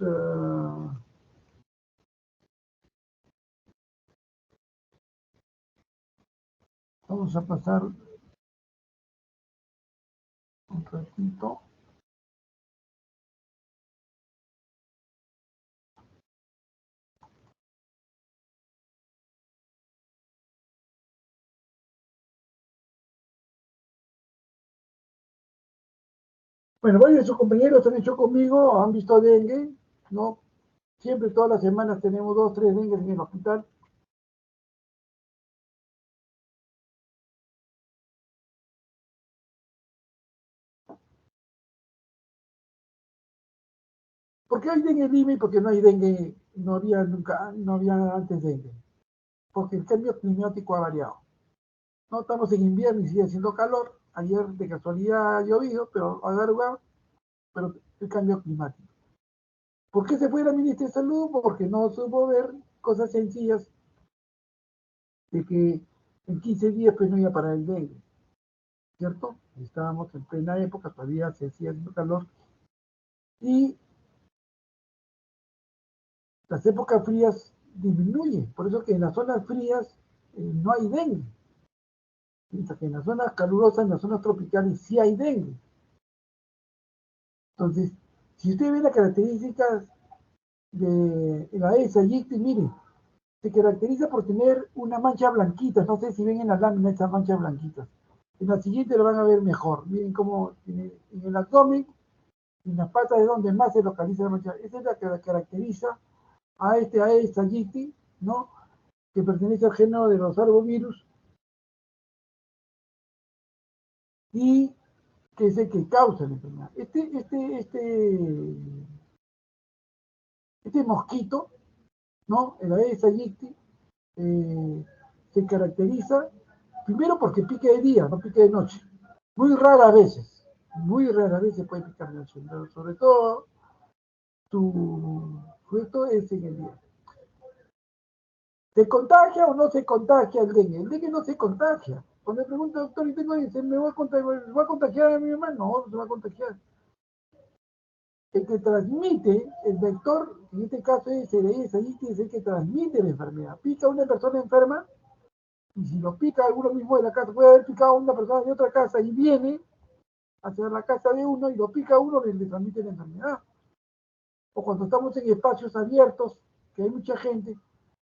vamos a pasar un ratito. Bueno, varios de sus compañeros han hecho conmigo, han visto dengue, ¿no? Siempre, todas las semanas tenemos 2, 3 dengues en el hospital. ¿Por qué hay dengue en Lima y por qué no hay dengue? No había nunca, no había antes dengue. Porque el cambio climático ha variado. No estamos en invierno y sigue haciendo calor. Ayer de casualidad ha llovido, pero ha lugar, pero el cambio climático. ¿Por qué se fue la ministra de Salud? Porque no supo ver cosas sencillas de que en 15 días pues no iba a parar el dengue, ¿cierto? Estábamos en plena época, todavía se hacía haciendo calor y las épocas frías disminuyen, por eso que en las zonas frías no hay dengue, mientras que en las zonas calurosas, en las zonas tropicales sí hay dengue. Entonces, si usted ve las características de la Aedes aegypti, mire, se caracteriza por tener una mancha blanquita, no sé si ven en la lámina esas manchas blanquitas. En la siguiente lo van a ver mejor. Miren cómo en el abdomen, en las patas es donde más se localiza la mancha. Esa es la que caracteriza a este Aedes aegypti, ¿no? Que pertenece al género de los arbovirus y que es el que causa la enfermedad. Este mosquito, ¿no? El Aedes aegypti, se caracteriza primero porque pique de día, no pique de noche. Muy raras veces puede picar de noche, pero sobre todo su fruto es en el día. ¿Se contagia o no se contagia el dengue? El dengue no se contagia. Cuando me pregunta, doctor, ¿y tengo dice, ¿me voy a contagiar a mi hermano? No, no se va a contagiar. El que transmite el vector, en este caso es el Aedes aegypti, es el que transmite la enfermedad. Pica a una persona enferma, y si lo pica alguno mismo de la casa, puede haber picado a una persona de otra casa y viene hacia la casa de uno y lo pica a uno, le transmite la enfermedad. O cuando estamos en espacios abiertos, que hay mucha gente,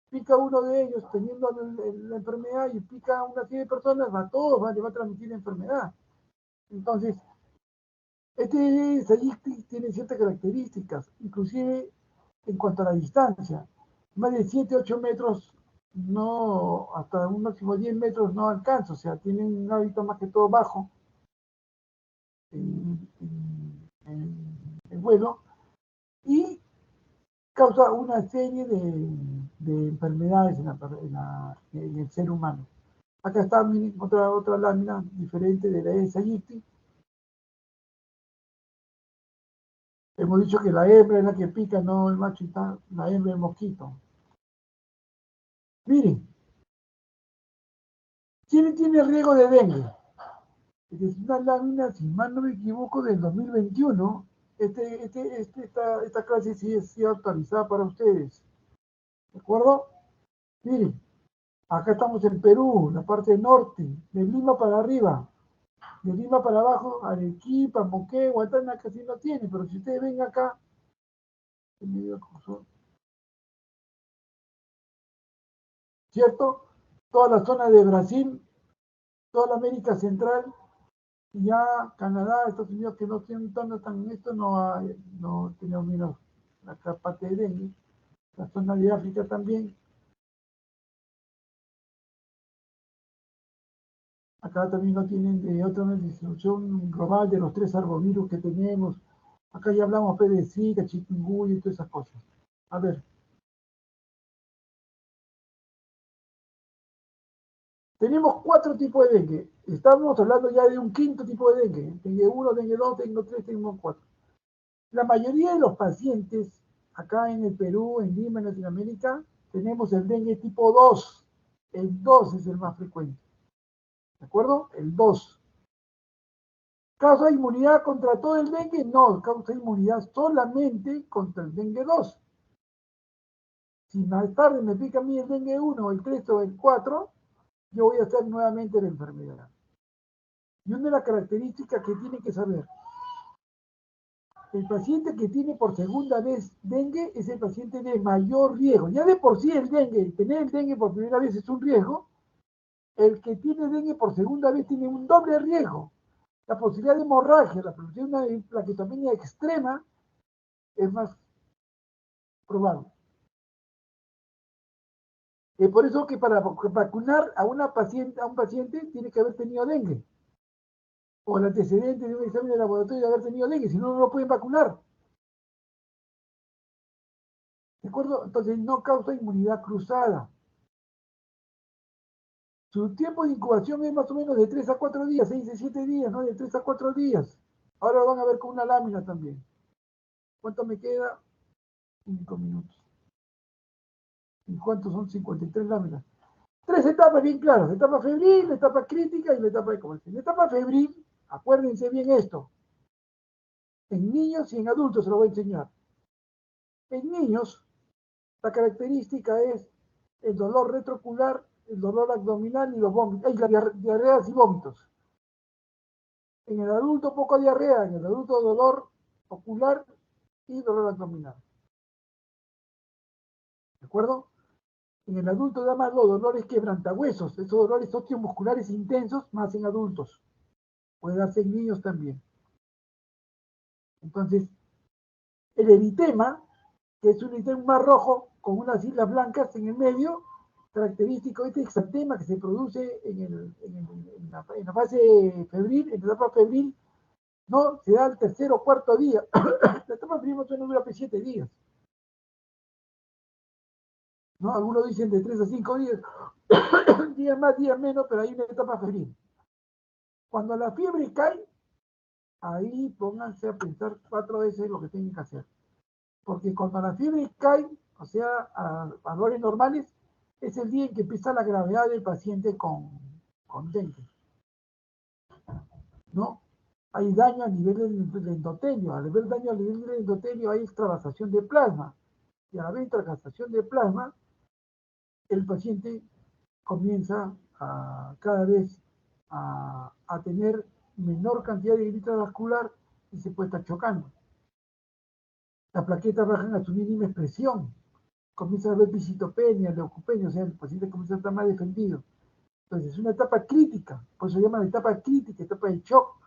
pica uno de ellos teniendo la enfermedad y pica a una serie de personas, a todos le va a transmitir la enfermedad. Entonces, este Sayicti tiene ciertas características, inclusive en cuanto a la distancia. Más de 7, 8 metros, no, hasta un máximo de 10 metros no alcanza, o sea, tiene un hábito más que todo bajo en vuelo y causa una serie de enfermedades en el ser humano. Acá está otra lámina diferente de la Aedes aegypti. Hemos dicho que la hembra es la que pica, no el macho, está la hembra del mosquito. Miren, ¿quién tiene riesgo de dengue? Es una lámina, si mal no me equivoco, del 2021. Esta clase sí es actualizada para ustedes. ¿De acuerdo? Miren, acá estamos en Perú, la parte norte, de Lima para arriba. De Lima para abajo, Arequipa, Moquegua, Guatana casi no tiene, pero si ustedes ven acá, ¿cierto? Toda la zona de Brasil, toda la América Central, y ya Canadá, Estados Unidos, que no tienen tanto en esto, no tenemos menos la parte de dengue. La zona de África también. Acá también no tienen de otra distribución global de los 3 arbovirus que tenemos. Acá ya hablamos de Zika, chikungunya y todas esas cosas. A ver. Tenemos 4 tipos de dengue. Estamos hablando ya de un quinto tipo de dengue. Dengue 1, dengue 2, dengue 3, dengue 4. La mayoría de los pacientes acá en el Perú, en Lima, en Latinoamérica, tenemos el dengue tipo 2. El 2 es el más frecuente. ¿De acuerdo? El 2. ¿Causa inmunidad contra todo el dengue? No, causa inmunidad solamente contra el dengue 2. Si más tarde me pica a mí el dengue 1, el 3 o el 4, yo voy a hacer nuevamente la enfermedad. Y una de las características que tienen que saber, el paciente que tiene por segunda vez dengue es el paciente de mayor riesgo. Ya de por sí el dengue, tener el dengue por primera vez es un riesgo. El que tiene dengue por segunda vez tiene un doble riesgo. La posibilidad de hemorragia, la producción de una plaquetomía extrema es más probable. Es por eso que para vacunar a un paciente tiene que haber tenido dengue. O el antecedente de un examen de laboratorio de haber tenido dengue, si no, no lo pueden vacunar. ¿De acuerdo? Entonces no causa inmunidad cruzada. Su tiempo de incubación es más o menos de 3 a 4 días, 6 a 7 días, ¿no? De 3 a 4 días. Ahora lo van a ver con una lámina también. ¿Cuánto me queda? 5 minutos. ¿Y cuántos son? 53 láminas. 3 etapas bien claras. La etapa febril, la etapa crítica y la etapa de convalecencia. La etapa febril, acuérdense bien esto. En niños y en adultos se lo voy a enseñar. En niños, la característica es el dolor retroocular, el dolor abdominal y los vómitos, y las diarreas y vómitos. En el adulto poco diarrea, en el adulto dolor ocular y dolor abdominal. ¿De acuerdo? En el adulto da más los dolores quebrantahuesos, esos dolores osteomusculares intensos, más en adultos. Puede darse en niños también. Entonces, el eritema, que es un eritema más rojo con unas islas blancas en el medio, característico de este exantema que se produce en la fase febril, en la etapa febril, no se da al tercer o cuarto día. La etapa febril más o menos dura 7 días. ¿No? Algunos dicen de 3 a 5 días, días más, días menos, pero hay una etapa febril. Cuando la fiebre cae, ahí pónganse a pensar 4 veces lo que tienen que hacer. Porque cuando la fiebre cae, o sea, a valores normales, es el día en que empieza la gravedad del paciente con dengue. ¿No? Hay daño a nivel del endotelio. Al haber daño a nivel del endotelio hay extravasación de plasma. Y al haber extravasación de plasma, el paciente comienza cada vez a tener menor cantidad de grita vascular y se puede estar chocando. Las plaquetas bajan a su mínima expresión. Comienza a haber visitopenia, leucopenia, o sea, el paciente comienza a estar más defendido. Entonces, es una etapa crítica, por eso se llama la etapa crítica, etapa de shock.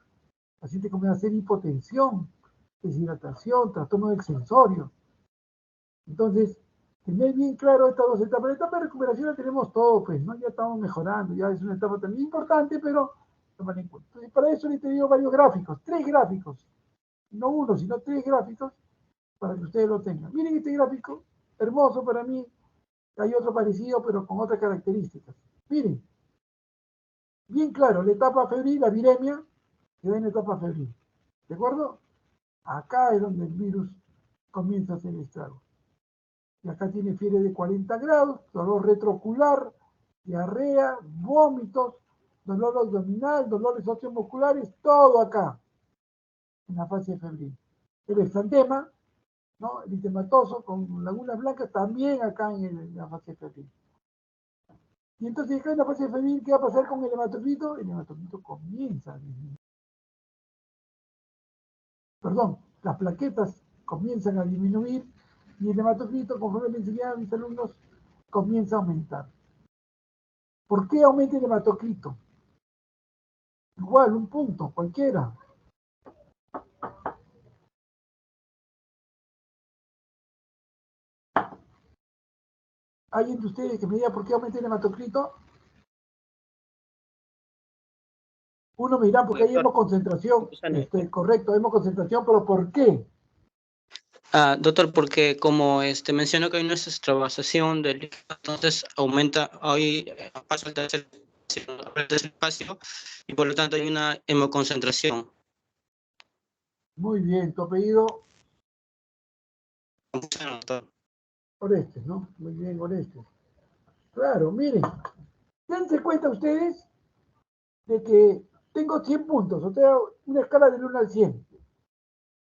El paciente comienza a hacer hipotensión, deshidratación, trastorno del sensorio. Entonces, tener bien claro estas dos etapas. La etapa de recuperación la tenemos todo, pues, ¿no? Ya estamos mejorando, ya es una etapa también importante, pero tomar en cuenta. Entonces, para eso le he tenido varios gráficos, 3 gráficos, no uno, sino 3 gráficos, para que ustedes lo tengan. Miren este gráfico, hermoso para mí. Hay otro parecido, pero con otras características. Miren, bien claro, la etapa febril, la viremia, queda en la etapa febril. ¿De acuerdo? Acá es donde el virus comienza a hacer estrago. Y acá tiene fiebre de 40 grados, dolor retroocular, diarrea, vómitos, dolor abdominal, dolores osteomusculares, todo acá, en la fase febril. El exantema, ¿no? El eritematoso con lagunas blancas, también acá en la fase febril. Y entonces acá en la fase febril, ¿qué va a pasar con el hematocrito? El hematocrito comienza a disminuir. Perdón, las plaquetas comienzan a disminuir y el hematocrito, conforme le enseñaba a mis alumnos, comienza a aumentar. ¿Por qué aumenta el hematocrito? Igual, un punto, cualquiera. ¿Alguien de ustedes que me diga por qué aumenta el hematocrito? Uno me dirá, porque ahí hemos concentración. Correcto, hemos concentración, pero ¿por qué? Doctor, porque como mencionó que hay una extravasación del líquido, entonces aumenta, hoy pasa al tercer espacio y por lo tanto hay una hemoconcentración. Muy bien, tu apellido. Doctor. Orestes, ¿no? Muy bien, Orestes. Claro, miren, dense cuenta ustedes de que tengo 100 puntos, o sea, una escala del 1 al 100.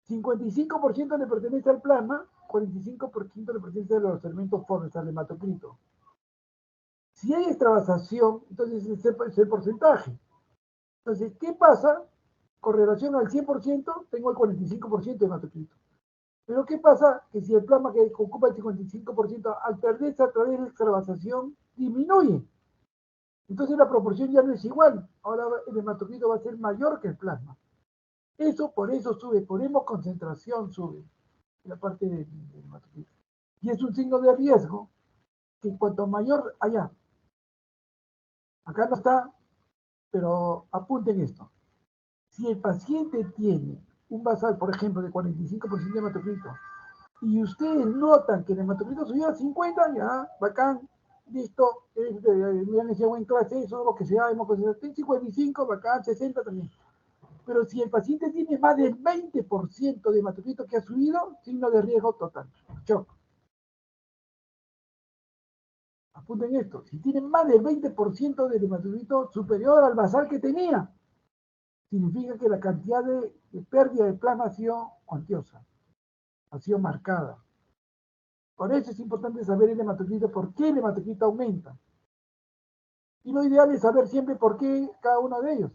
55% le pertenece al plasma, 45% le pertenece a los elementos formes, al hematocrito. Si hay extravasación, entonces es el porcentaje. Entonces, ¿qué pasa? Con relación al 100%, tengo el 45% de hematocrito. Pero ¿qué pasa? Que si el plasma que ocupa el 55%, al perderse a través de la extravasación, disminuye. Entonces la proporción ya no es igual. Ahora el hematocrito va a ser mayor que el plasma. Por eso sube, por hemoconcentración sube la parte del hematocrito. Y es un signo de riesgo que cuanto mayor allá. Acá no está, pero apunten esto. Si el paciente tiene un basal, por ejemplo, de 45% de hematocrito y ustedes notan que el hematocrito subió a 50, ya, bacán, listo, me han enseñado en clase eso, lo que sea, hemos considerado 55, bacán, 60 también. Pero si el paciente tiene más del 20% de hematocrito que ha subido, signo de riesgo total, shock. Apunten esto, si tiene más del 20% del hematocrito superior al basal que tenía, significa que la cantidad de pérdida de plasma ha sido cuantiosa, ha sido marcada. Por eso es importante saber el hematocrito, por qué el hematocrito aumenta. Y lo ideal es saber siempre por qué cada uno de ellos.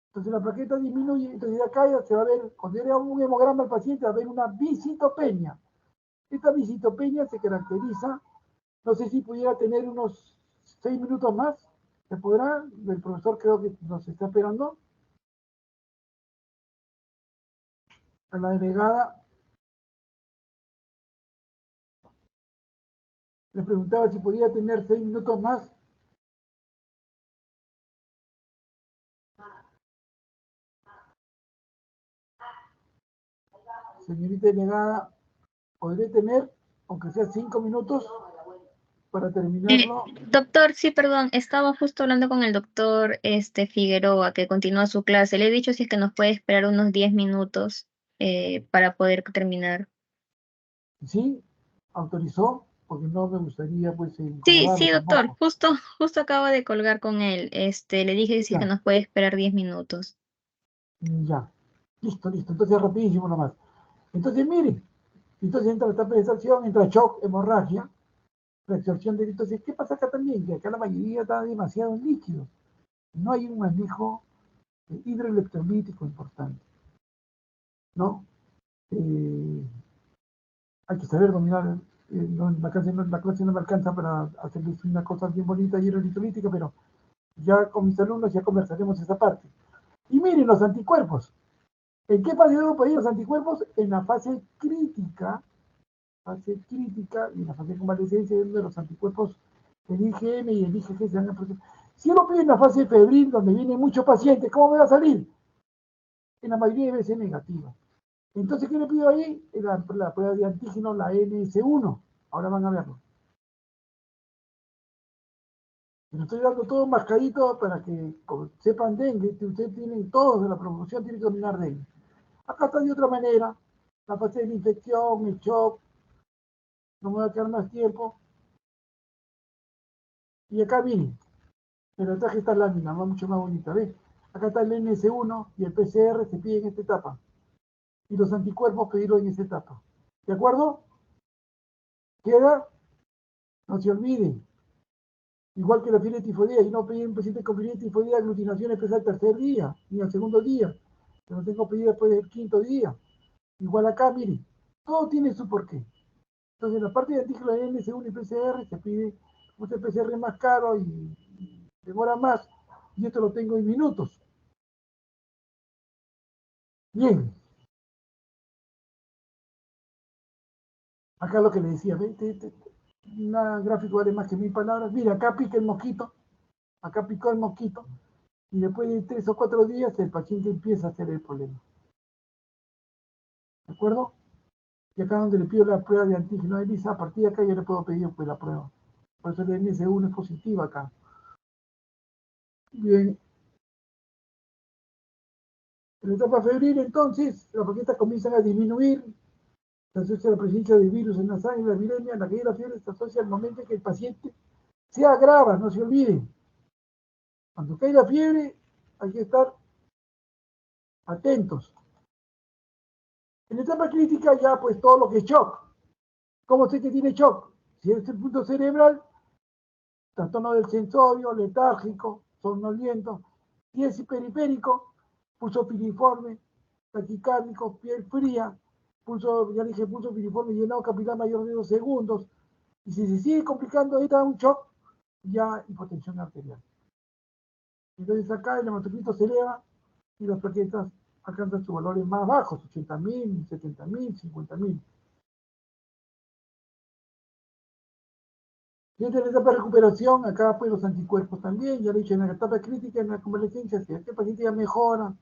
Entonces la plaqueta disminuye, entonces acá ya se va a ver, cuando era un hemograma al paciente, va a ver una visitopenia. Esta visitopenia se caracteriza, no sé si pudiera tener unos 6 minutos más, ¿se podrá? El profesor creo que nos está esperando. A la delegada le preguntaba si podía tener 6 minutos más. Señorita delegada, ¿podré tener, aunque sea 5 minutos, para terminarlo? Doctor, sí, perdón, estaba justo hablando con el doctor Figueroa, que continúa su clase. Le he dicho si es que nos puede esperar unos 10 minutos para poder terminar. ¿Sí? ¿Autorizó? Porque no me gustaría, pues, Sí, incomodarlo sí, doctor, tampoco. justo acabo de colgar con él. Le dije si es que Ya, nos puede esperar 10 minutos. ya. Listo, listo. Entonces, rapidísimo nomás. Entonces, miren, entonces entra la etapa de extracción, entra shock, hemorragia, reabsorción de... Entonces, ¿qué pasa acá también? Que acá la mayoría está demasiado en líquido. No hay un manejo hidroelectrolítico importante, ¿no? Hay que saber dominar, la clase no me alcanza para hacerles una cosa bien bonita y hidroelectrolítica, pero ya con mis alumnos ya conversaremos esa parte. Y miren los anticuerpos. ¿En qué fase debo pedir los anticuerpos? En la fase crítica y en la fase de convalescencia, donde los anticuerpos, el IgM y el IgG se van a procesar. Si yo lo pido en la fase febril, donde vienen muchos pacientes, ¿cómo me va a salir? En la mayoría de veces negativa. Entonces, ¿qué le pido ahí? La prueba de antígeno, la NS1. Ahora van a verlo. Les estoy dando todo mascadito para que sepan dengue. Ustedes tienen, todos de la promoción tienen que dominar dengue. Acá está de otra manera. La fase de la infección, el shock. No me va a quedar más tiempo. Y acá viene. Pero traje esta lámina, va mucho más bonita. ¿Ves? Acá está el NS1 y el PCR se pide en esta etapa. Y los anticuerpos pedirlo en esta etapa. ¿De acuerdo? ¿Queda? No se olviden. Igual que la fiebre tifoidea, yo no pedí un paciente con fiebre tifoidea aglutinación especial al tercer día, ni al segundo día. Yo no tengo pedido después del quinto día. Igual acá, miren, todo tiene su porqué. Entonces, en la parte de antígeno de NS1 y PCR se pide, como el PCR es más caro y demora más, y esto lo tengo en minutos. Bien. Acá lo que le decía, ¿ves? Un gráfico vale más que 1000 palabras. Mira, acá pica el mosquito, acá picó el mosquito, y después de 3 o 4 días el paciente empieza a hacer el problema. ¿De acuerdo? Y acá donde le pido la prueba de antígeno de ELISA, a partir de acá ya le puedo pedir pues la prueba. Por eso el NS1 es positiva acá. Bien. En la etapa febril, entonces, las plaquetas comienzan a disminuir. Se asocia la presencia del virus en la sangre, la viremia, la caída de la fiebre se asocia al momento en que el paciente se agrava, no se olviden. Cuando cae la fiebre, hay que estar atentos. En la etapa crítica ya pues todo lo que es shock. ¿Cómo sé que tiene shock? Si es el punto cerebral, trastorno del sensorio, letárgico, somnoliento, y es periférico, pulso piriforme, taquicárdico, piel fría, pulso, ya dije, pulso piriforme llenado capilar mayor de 2 segundos, y si se sigue complicando, ahí está un shock, ya hipotensión arterial. Entonces acá el hematocrito se eleva y las plaquetas alcanzan sus valores más bajos, 80.000, 70.000, 50.000. Y en la etapa de recuperación, acá pues los anticuerpos también, ya lo he dicho, en la etapa crítica, en la convalescencia, si este paciente ya mejora,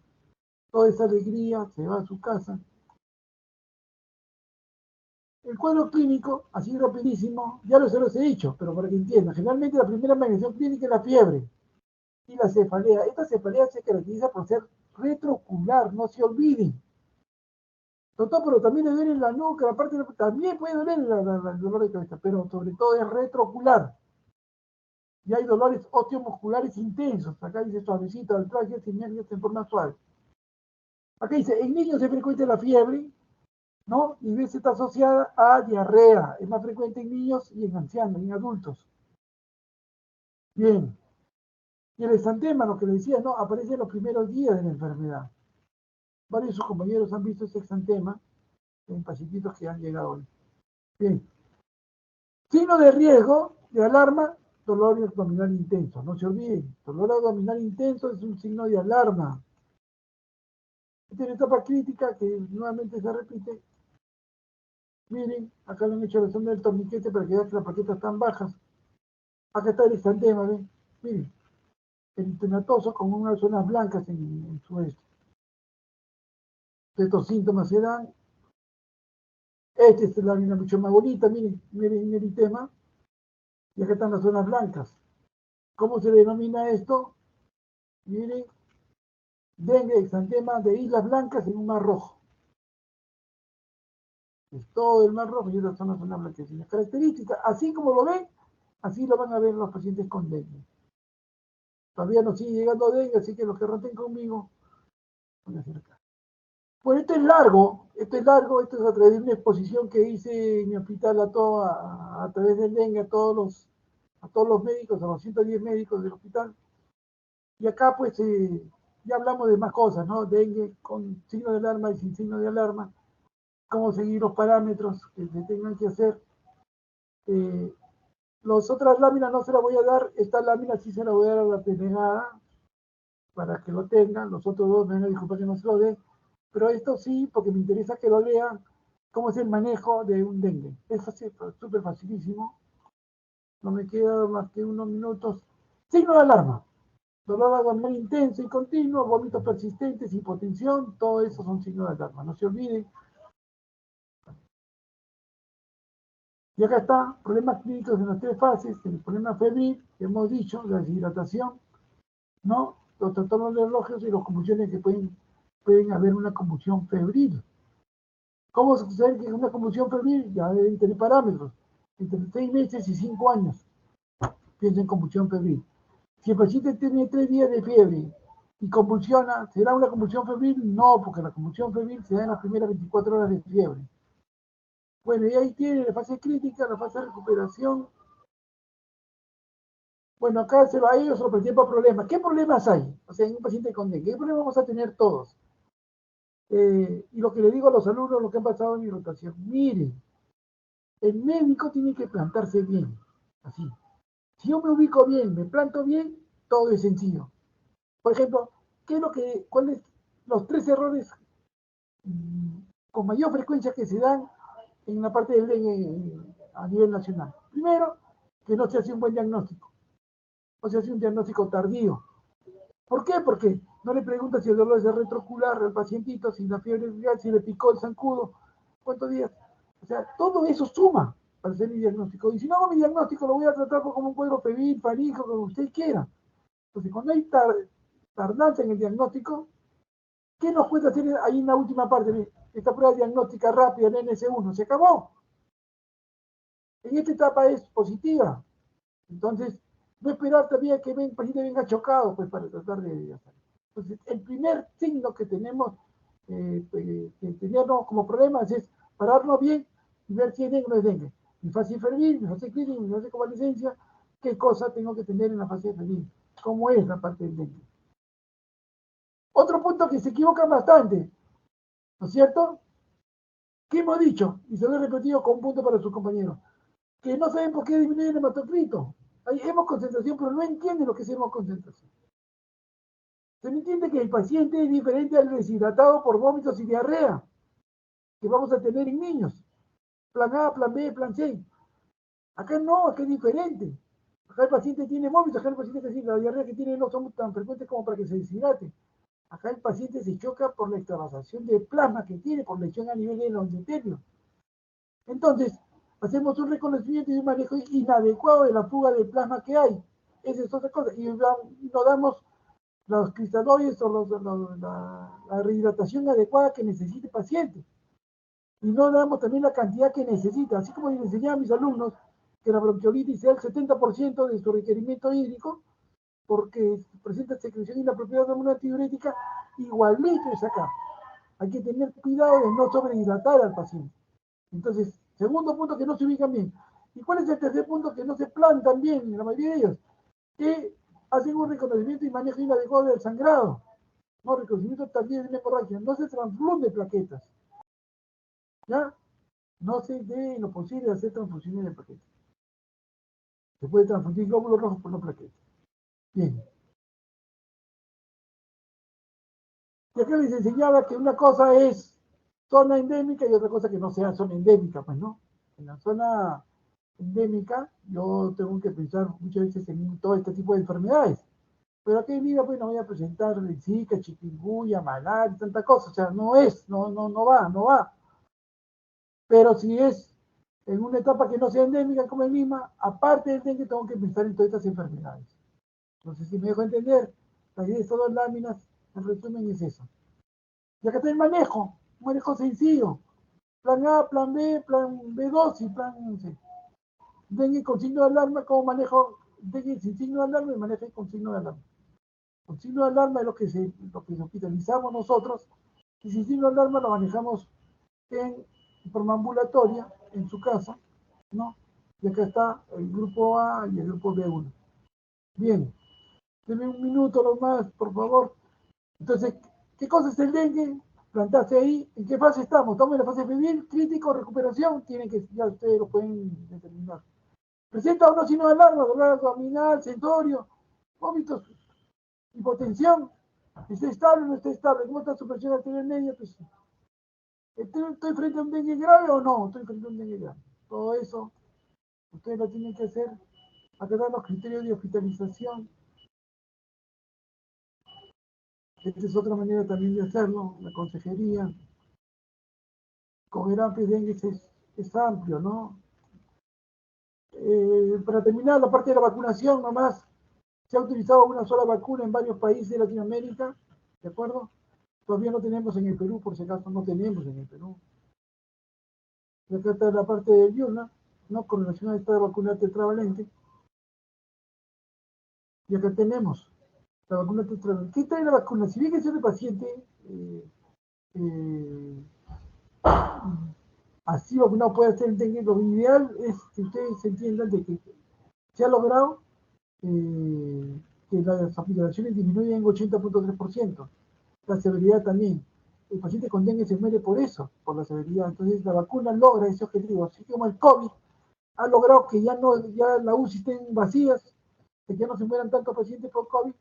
toda esa alegría, se va a su casa. El cuadro clínico, así rapidísimo, ya se los he dicho, pero para que entiendan, generalmente la primera manifestación clínica es la fiebre y la cefalea. Esta cefalea se caracteriza por ser retroocular, no se olviden. Doctor, pero también le duele la nuca, la parte también puede doler el dolor de cabeza, pero sobre todo es retroocular. Y hay dolores osteomusculares intensos. Acá dice suavecito, al traje, señales en forma suave. Acá dice, en niños es frecuente la fiebre, ¿no? Y a veces está asociada a diarrea. Es más frecuente en niños y en ancianos, en adultos. Bien. Y el exantema, lo que le decía, ¿no? Aparece en los primeros días de la enfermedad. Varios de sus compañeros han visto ese exantema en pacientitos que han llegado hoy. Bien. Signo de riesgo, de alarma, dolor abdominal intenso. No se olviden, dolor abdominal intenso es un signo de alarma. Esta es una etapa crítica que nuevamente se repite. Miren, acá le han hecho la zona del torniquete para que vean que las plaquetas están bajas. Acá está el exantema, ¿ven? Miren, eritematoso con unas zonas blancas en su este. Estos síntomas se dan. Esta es la lámina mucho más bonita, miren, miren el eritema. Y acá están las zonas blancas. ¿Cómo se denomina esto? Miren, dengue, exantema de islas blancas en un mar rojo. Es todo el mar rojo y estas son las zonas blanquecinas. Características, así como lo ven, así lo van a ver los pacientes con dengue. Todavía no sigue llegando dengue, así que los que roten conmigo van a acercar. Bueno, esto es largo, esto es a través de una exposición que hice en mi hospital a través del dengue a todos los médicos, a los 110 médicos del hospital. Y acá pues ya hablamos de más cosas, ¿no? Dengue con signo de alarma y sin signo de alarma, cómo seguir los parámetros que se tengan que hacer. Las otras láminas no se las voy a dar, esta lámina sí se la voy a dar a la penegada para que lo tengan, los otros dos me van a disculpar que no se lo den, pero esto sí, porque me interesa que lo lean, cómo es el manejo de un dengue. Es súper facilísimo, no me queda más que unos minutos. Signo de alarma, dolor abdominal intenso y continuo, vómitos persistentes, hipotensión, todo eso son signos de alarma, no se olviden. Y acá está, problemas clínicos en las 3 fases, el problema febril, que hemos dicho, la deshidratación, ¿no? Los trastornos neurológicos y las convulsiones que pueden haber una convulsión febril. ¿Cómo sucede que es una convulsión febril? Ya deben tener parámetros, entre 6 meses y 5 años. Piensa en convulsión febril. Si el paciente tiene 3 días de fiebre y convulsiona, ¿será una convulsión febril? No, porque la convulsión febril se da en las primeras 24 horas de fiebre. Bueno, y ahí tiene la fase crítica, la fase de recuperación. Bueno, acá a ellos se lo planteé por problemas. ¿Qué problemas hay? O sea, en un paciente con dengue, ¿qué problemas vamos a tener todos? Y lo que le digo a los alumnos, lo que han pasado en mi rotación, miren, el médico tiene que plantarse bien, así. Si yo me ubico bien, me planto bien, todo es sencillo. Por ejemplo, ¿cuáles los 3 errores con mayor frecuencia que se dan en la parte del dengue a nivel nacional? Primero, que no se hace un buen diagnóstico, o se hace un diagnóstico tardío. ¿Por qué? Porque no le pregunta si el dolor es retroocular al pacientito, si la fiebre es real, si le picó el zancudo, cuántos días. O sea, todo eso suma para hacer mi diagnóstico. Y si no hago mi diagnóstico, lo voy a tratar como un cuadro febril, faríngeo, como usted quiera. Entonces, cuando hay tardanza en el diagnóstico, ¿qué nos puede hacer ahí en la última parte? Esta prueba diagnóstica rápida, el NS1, se acabó. En esta etapa es positiva. Entonces, no esperar también que el paciente venga chocado, pues para tratar de hacer. Entonces, el primer signo que tenemos como problemas es pararnos bien y ver si es dengue o no es dengue. Mi fase febril, mi fase clínica, mi fase de convalescencia, qué cosa tengo que tener en la fase febril, cómo es la parte del dengue. Otro punto que se equivocan bastante, ¿no es cierto? ¿Qué hemos dicho? Y se lo he repetido con un punto para sus compañeros. Que no saben por qué disminuye el hematocrito. Hay hemoconcentración, pero no entienden lo que es hemoconcentración. Se me entiende que el paciente es diferente al deshidratado por vómitos y diarrea que vamos a tener en niños. Plan A, plan B, plan C. Acá no, acá es diferente. Acá el paciente tiene vómitos, acá el paciente que la diarrea que tiene no son tan frecuentes como para que se deshidrate. Acá el paciente se choca por la extravasación de plasma que tiene, por lesión a nivel del endotelio. Entonces, hacemos un reconocimiento y un manejo inadecuado de la fuga de plasma que hay. Esa es otra cosa. Y no damos los cristaloides o la rehidratación adecuada que necesite el paciente. Y no damos también la cantidad que necesita. Así como les enseñaba a mis alumnos que la bronquiolitis sea el 70% de su requerimiento hídrico, porque presenta secreción inapropiada de hormona antidiurética, igualito es acá. Hay que tener cuidado de no sobrehidratar al paciente. Entonces, segundo punto, que no se ubican bien. ¿Y cuál es el tercer punto? Que no se plantan bien, la mayoría de ellos, que hacen un reconocimiento y manejo inadecuado del sangrado. No, reconocimiento también de una hemorragia. No se transfunden plaquetas. ¿Ya? No se debe en lo posible hacer transfusiones de plaquetas. Se puede transfundir glóbulos rojos por no plaquetas. Bien. Y acá les enseñaba que una cosa es zona endémica y otra cosa que no sea zona endémica, pues no. En la zona endémica yo tengo que pensar muchas veces en todo este tipo de enfermedades. Pero aquí en Lima pues no voy a presentar Zika, chikungunya, malaria, tanta cosa. O sea, no va. Pero si es en una etapa que no sea endémica como en Lima, aparte del dengue tengo que pensar en todas estas enfermedades. No sé si me dejo entender. La idea de estas dos láminas, en resumen, es eso. Y acá está el manejo, un manejo sencillo. Plan A, plan B, plan B2 y plan C. Dengue con signo de alarma, ¿cómo manejo dengue sin signo de alarma y manejo con signo de alarma? Con signo de alarma es lo que hospitalizamos nosotros, y sin signo de alarma lo manejamos en forma ambulatoria, en su casa, ¿no? Y acá está el grupo A y el grupo B1. Bien, denme un minuto nomás, por favor. Entonces, ¿qué cosa es el dengue? Plantarse ahí. ¿En qué fase estamos? ¿Estamos en la fase febril, crítico, recuperación? Tienen que, ya ustedes lo pueden determinar. Presenta unos signos de alarma, dolor abdominal, sensorio, vómitos, hipotensión. ¿Está estable o no está estable? ¿Cómo está su presión arterial media? Pues, ¿estoy frente a un dengue grave o no? Estoy frente a un dengue grave. Todo eso, ustedes lo tienen que hacer. Acatar los criterios de hospitalización. Esta es otra manera también de hacerlo, la consejería. Con el amplio dengue es amplio, ¿no? Para terminar la parte de la vacunación, nomás, se ha utilizado una sola vacuna en varios países de Latinoamérica, ¿de acuerdo? Todavía no tenemos en el Perú, por si acaso no tenemos en el Perú. Y acá está la parte de Yuna, ¿no? Con relación a esta vacuna tetravalente. Y acá tenemos la vacuna tetravalente. ¿Qué trae la vacuna? Si bien es el paciente así vacunado puede ser dengue, lo ideal es que ustedes entiendan de que se ha logrado que las hospitalizaciones disminuyen en 80.3%. La severidad también. El paciente con dengue se muere por eso, por la severidad. Entonces la vacuna logra ese objetivo. Así como el COVID ha logrado que ya la UCI estén vacías, que ya no se mueran tantos pacientes por COVID.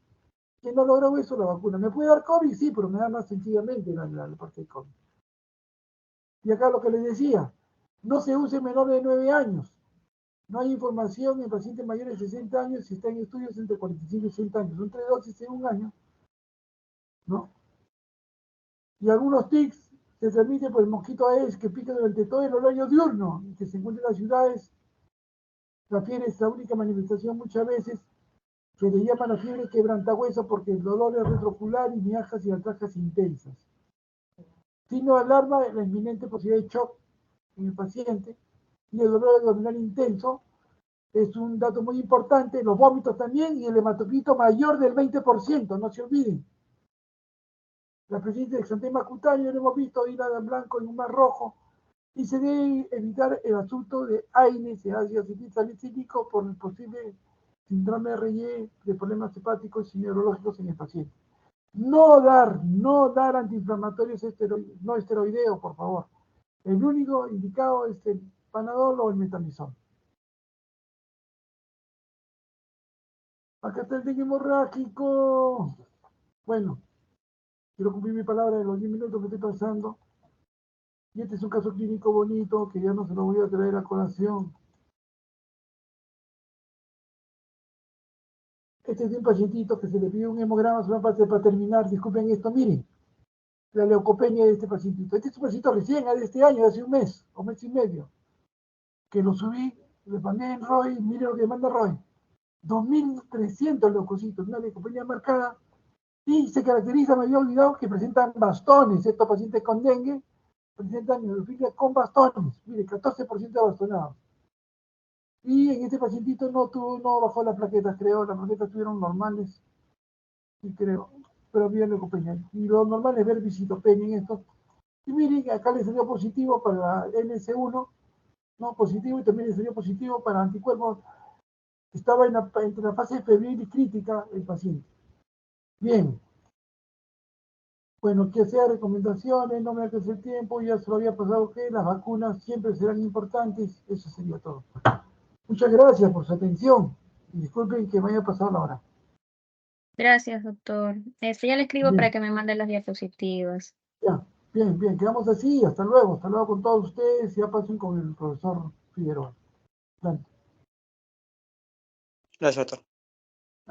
¿Quién no logró eso? La vacuna. ¿Me puede dar COVID? Sí, pero me da más sencillamente la parte de COVID. Y acá lo que les decía, no se use menor de 9 años. No hay información en pacientes mayores de 60 años si están en estudios entre 45 y 60 años. Son 3 dosis en un año, ¿no? Y algunos tics se transmiten por el mosquito Aedes que pica durante todo el horario diurno y que se encuentra en las ciudades. La fiebre es la única manifestación muchas veces que le llaman la fiebre quebrantahueso porque el dolor es retroocular y miajas y arcajas intensas. Signo de alarma, la inminente posibilidad de shock en el paciente y el dolor abdominal intenso es un dato muy importante, los vómitos también y el hematocrito mayor del 20%, no se olviden. La presencia de exantema cutáneo, lo hemos visto, ir a blanco y un más rojo, y se debe evitar el asunto de AINES, ácido acetilsalicílico, por el posible síndrome RY de problemas hepáticos y neurológicos en el paciente. No dar antiinflamatorios no esteroideos, por favor. El único indicado es el Panadol o el metamizol. Acá está el dengue hemorrágico. Bueno, quiero cumplir mi palabra de los 10 minutos que estoy pasando. Y este es un caso clínico bonito que ya no se lo voy a traer a colación. Este es de un pacientito que se le pidió un hemograma solamente para terminar. Disculpen esto, miren. La leucopenia de este pacientito. Este es un pacientito recién, de este año, de hace un mes o mes y medio. que lo subí, le mandé en Roy, mire lo que manda Roy. 2.300 leucocitos, una leucopenia marcada, y se caracteriza, me había olvidado, que presentan bastones. Estos pacientes con dengue presentan neurofilia con bastones. Mire, 14% bastonados. Y en este pacientito no bajó las plaquetas, creo. Las plaquetas estuvieron normales, sí creo, pero había leucopenia. Y lo normal es ver visitopenia en esto. Y miren, acá le salió positivo para NS1, no positivo, y también le salió positivo para anticuerpos. Estaba entre la fase febril y crítica el paciente. Bien. Bueno, que sea recomendaciones, no me hagas el tiempo, ya se lo había pasado que las vacunas siempre serán importantes, eso sería todo. Muchas gracias por su atención y disculpen que me haya pasado la hora. Gracias, doctor. Ya le escribo Bien. para que me mande las diapositivas. Ya, bien, quedamos así, hasta luego con todos ustedes, ya pasen con el profesor Figueroa. Dale. Gracias, doctor.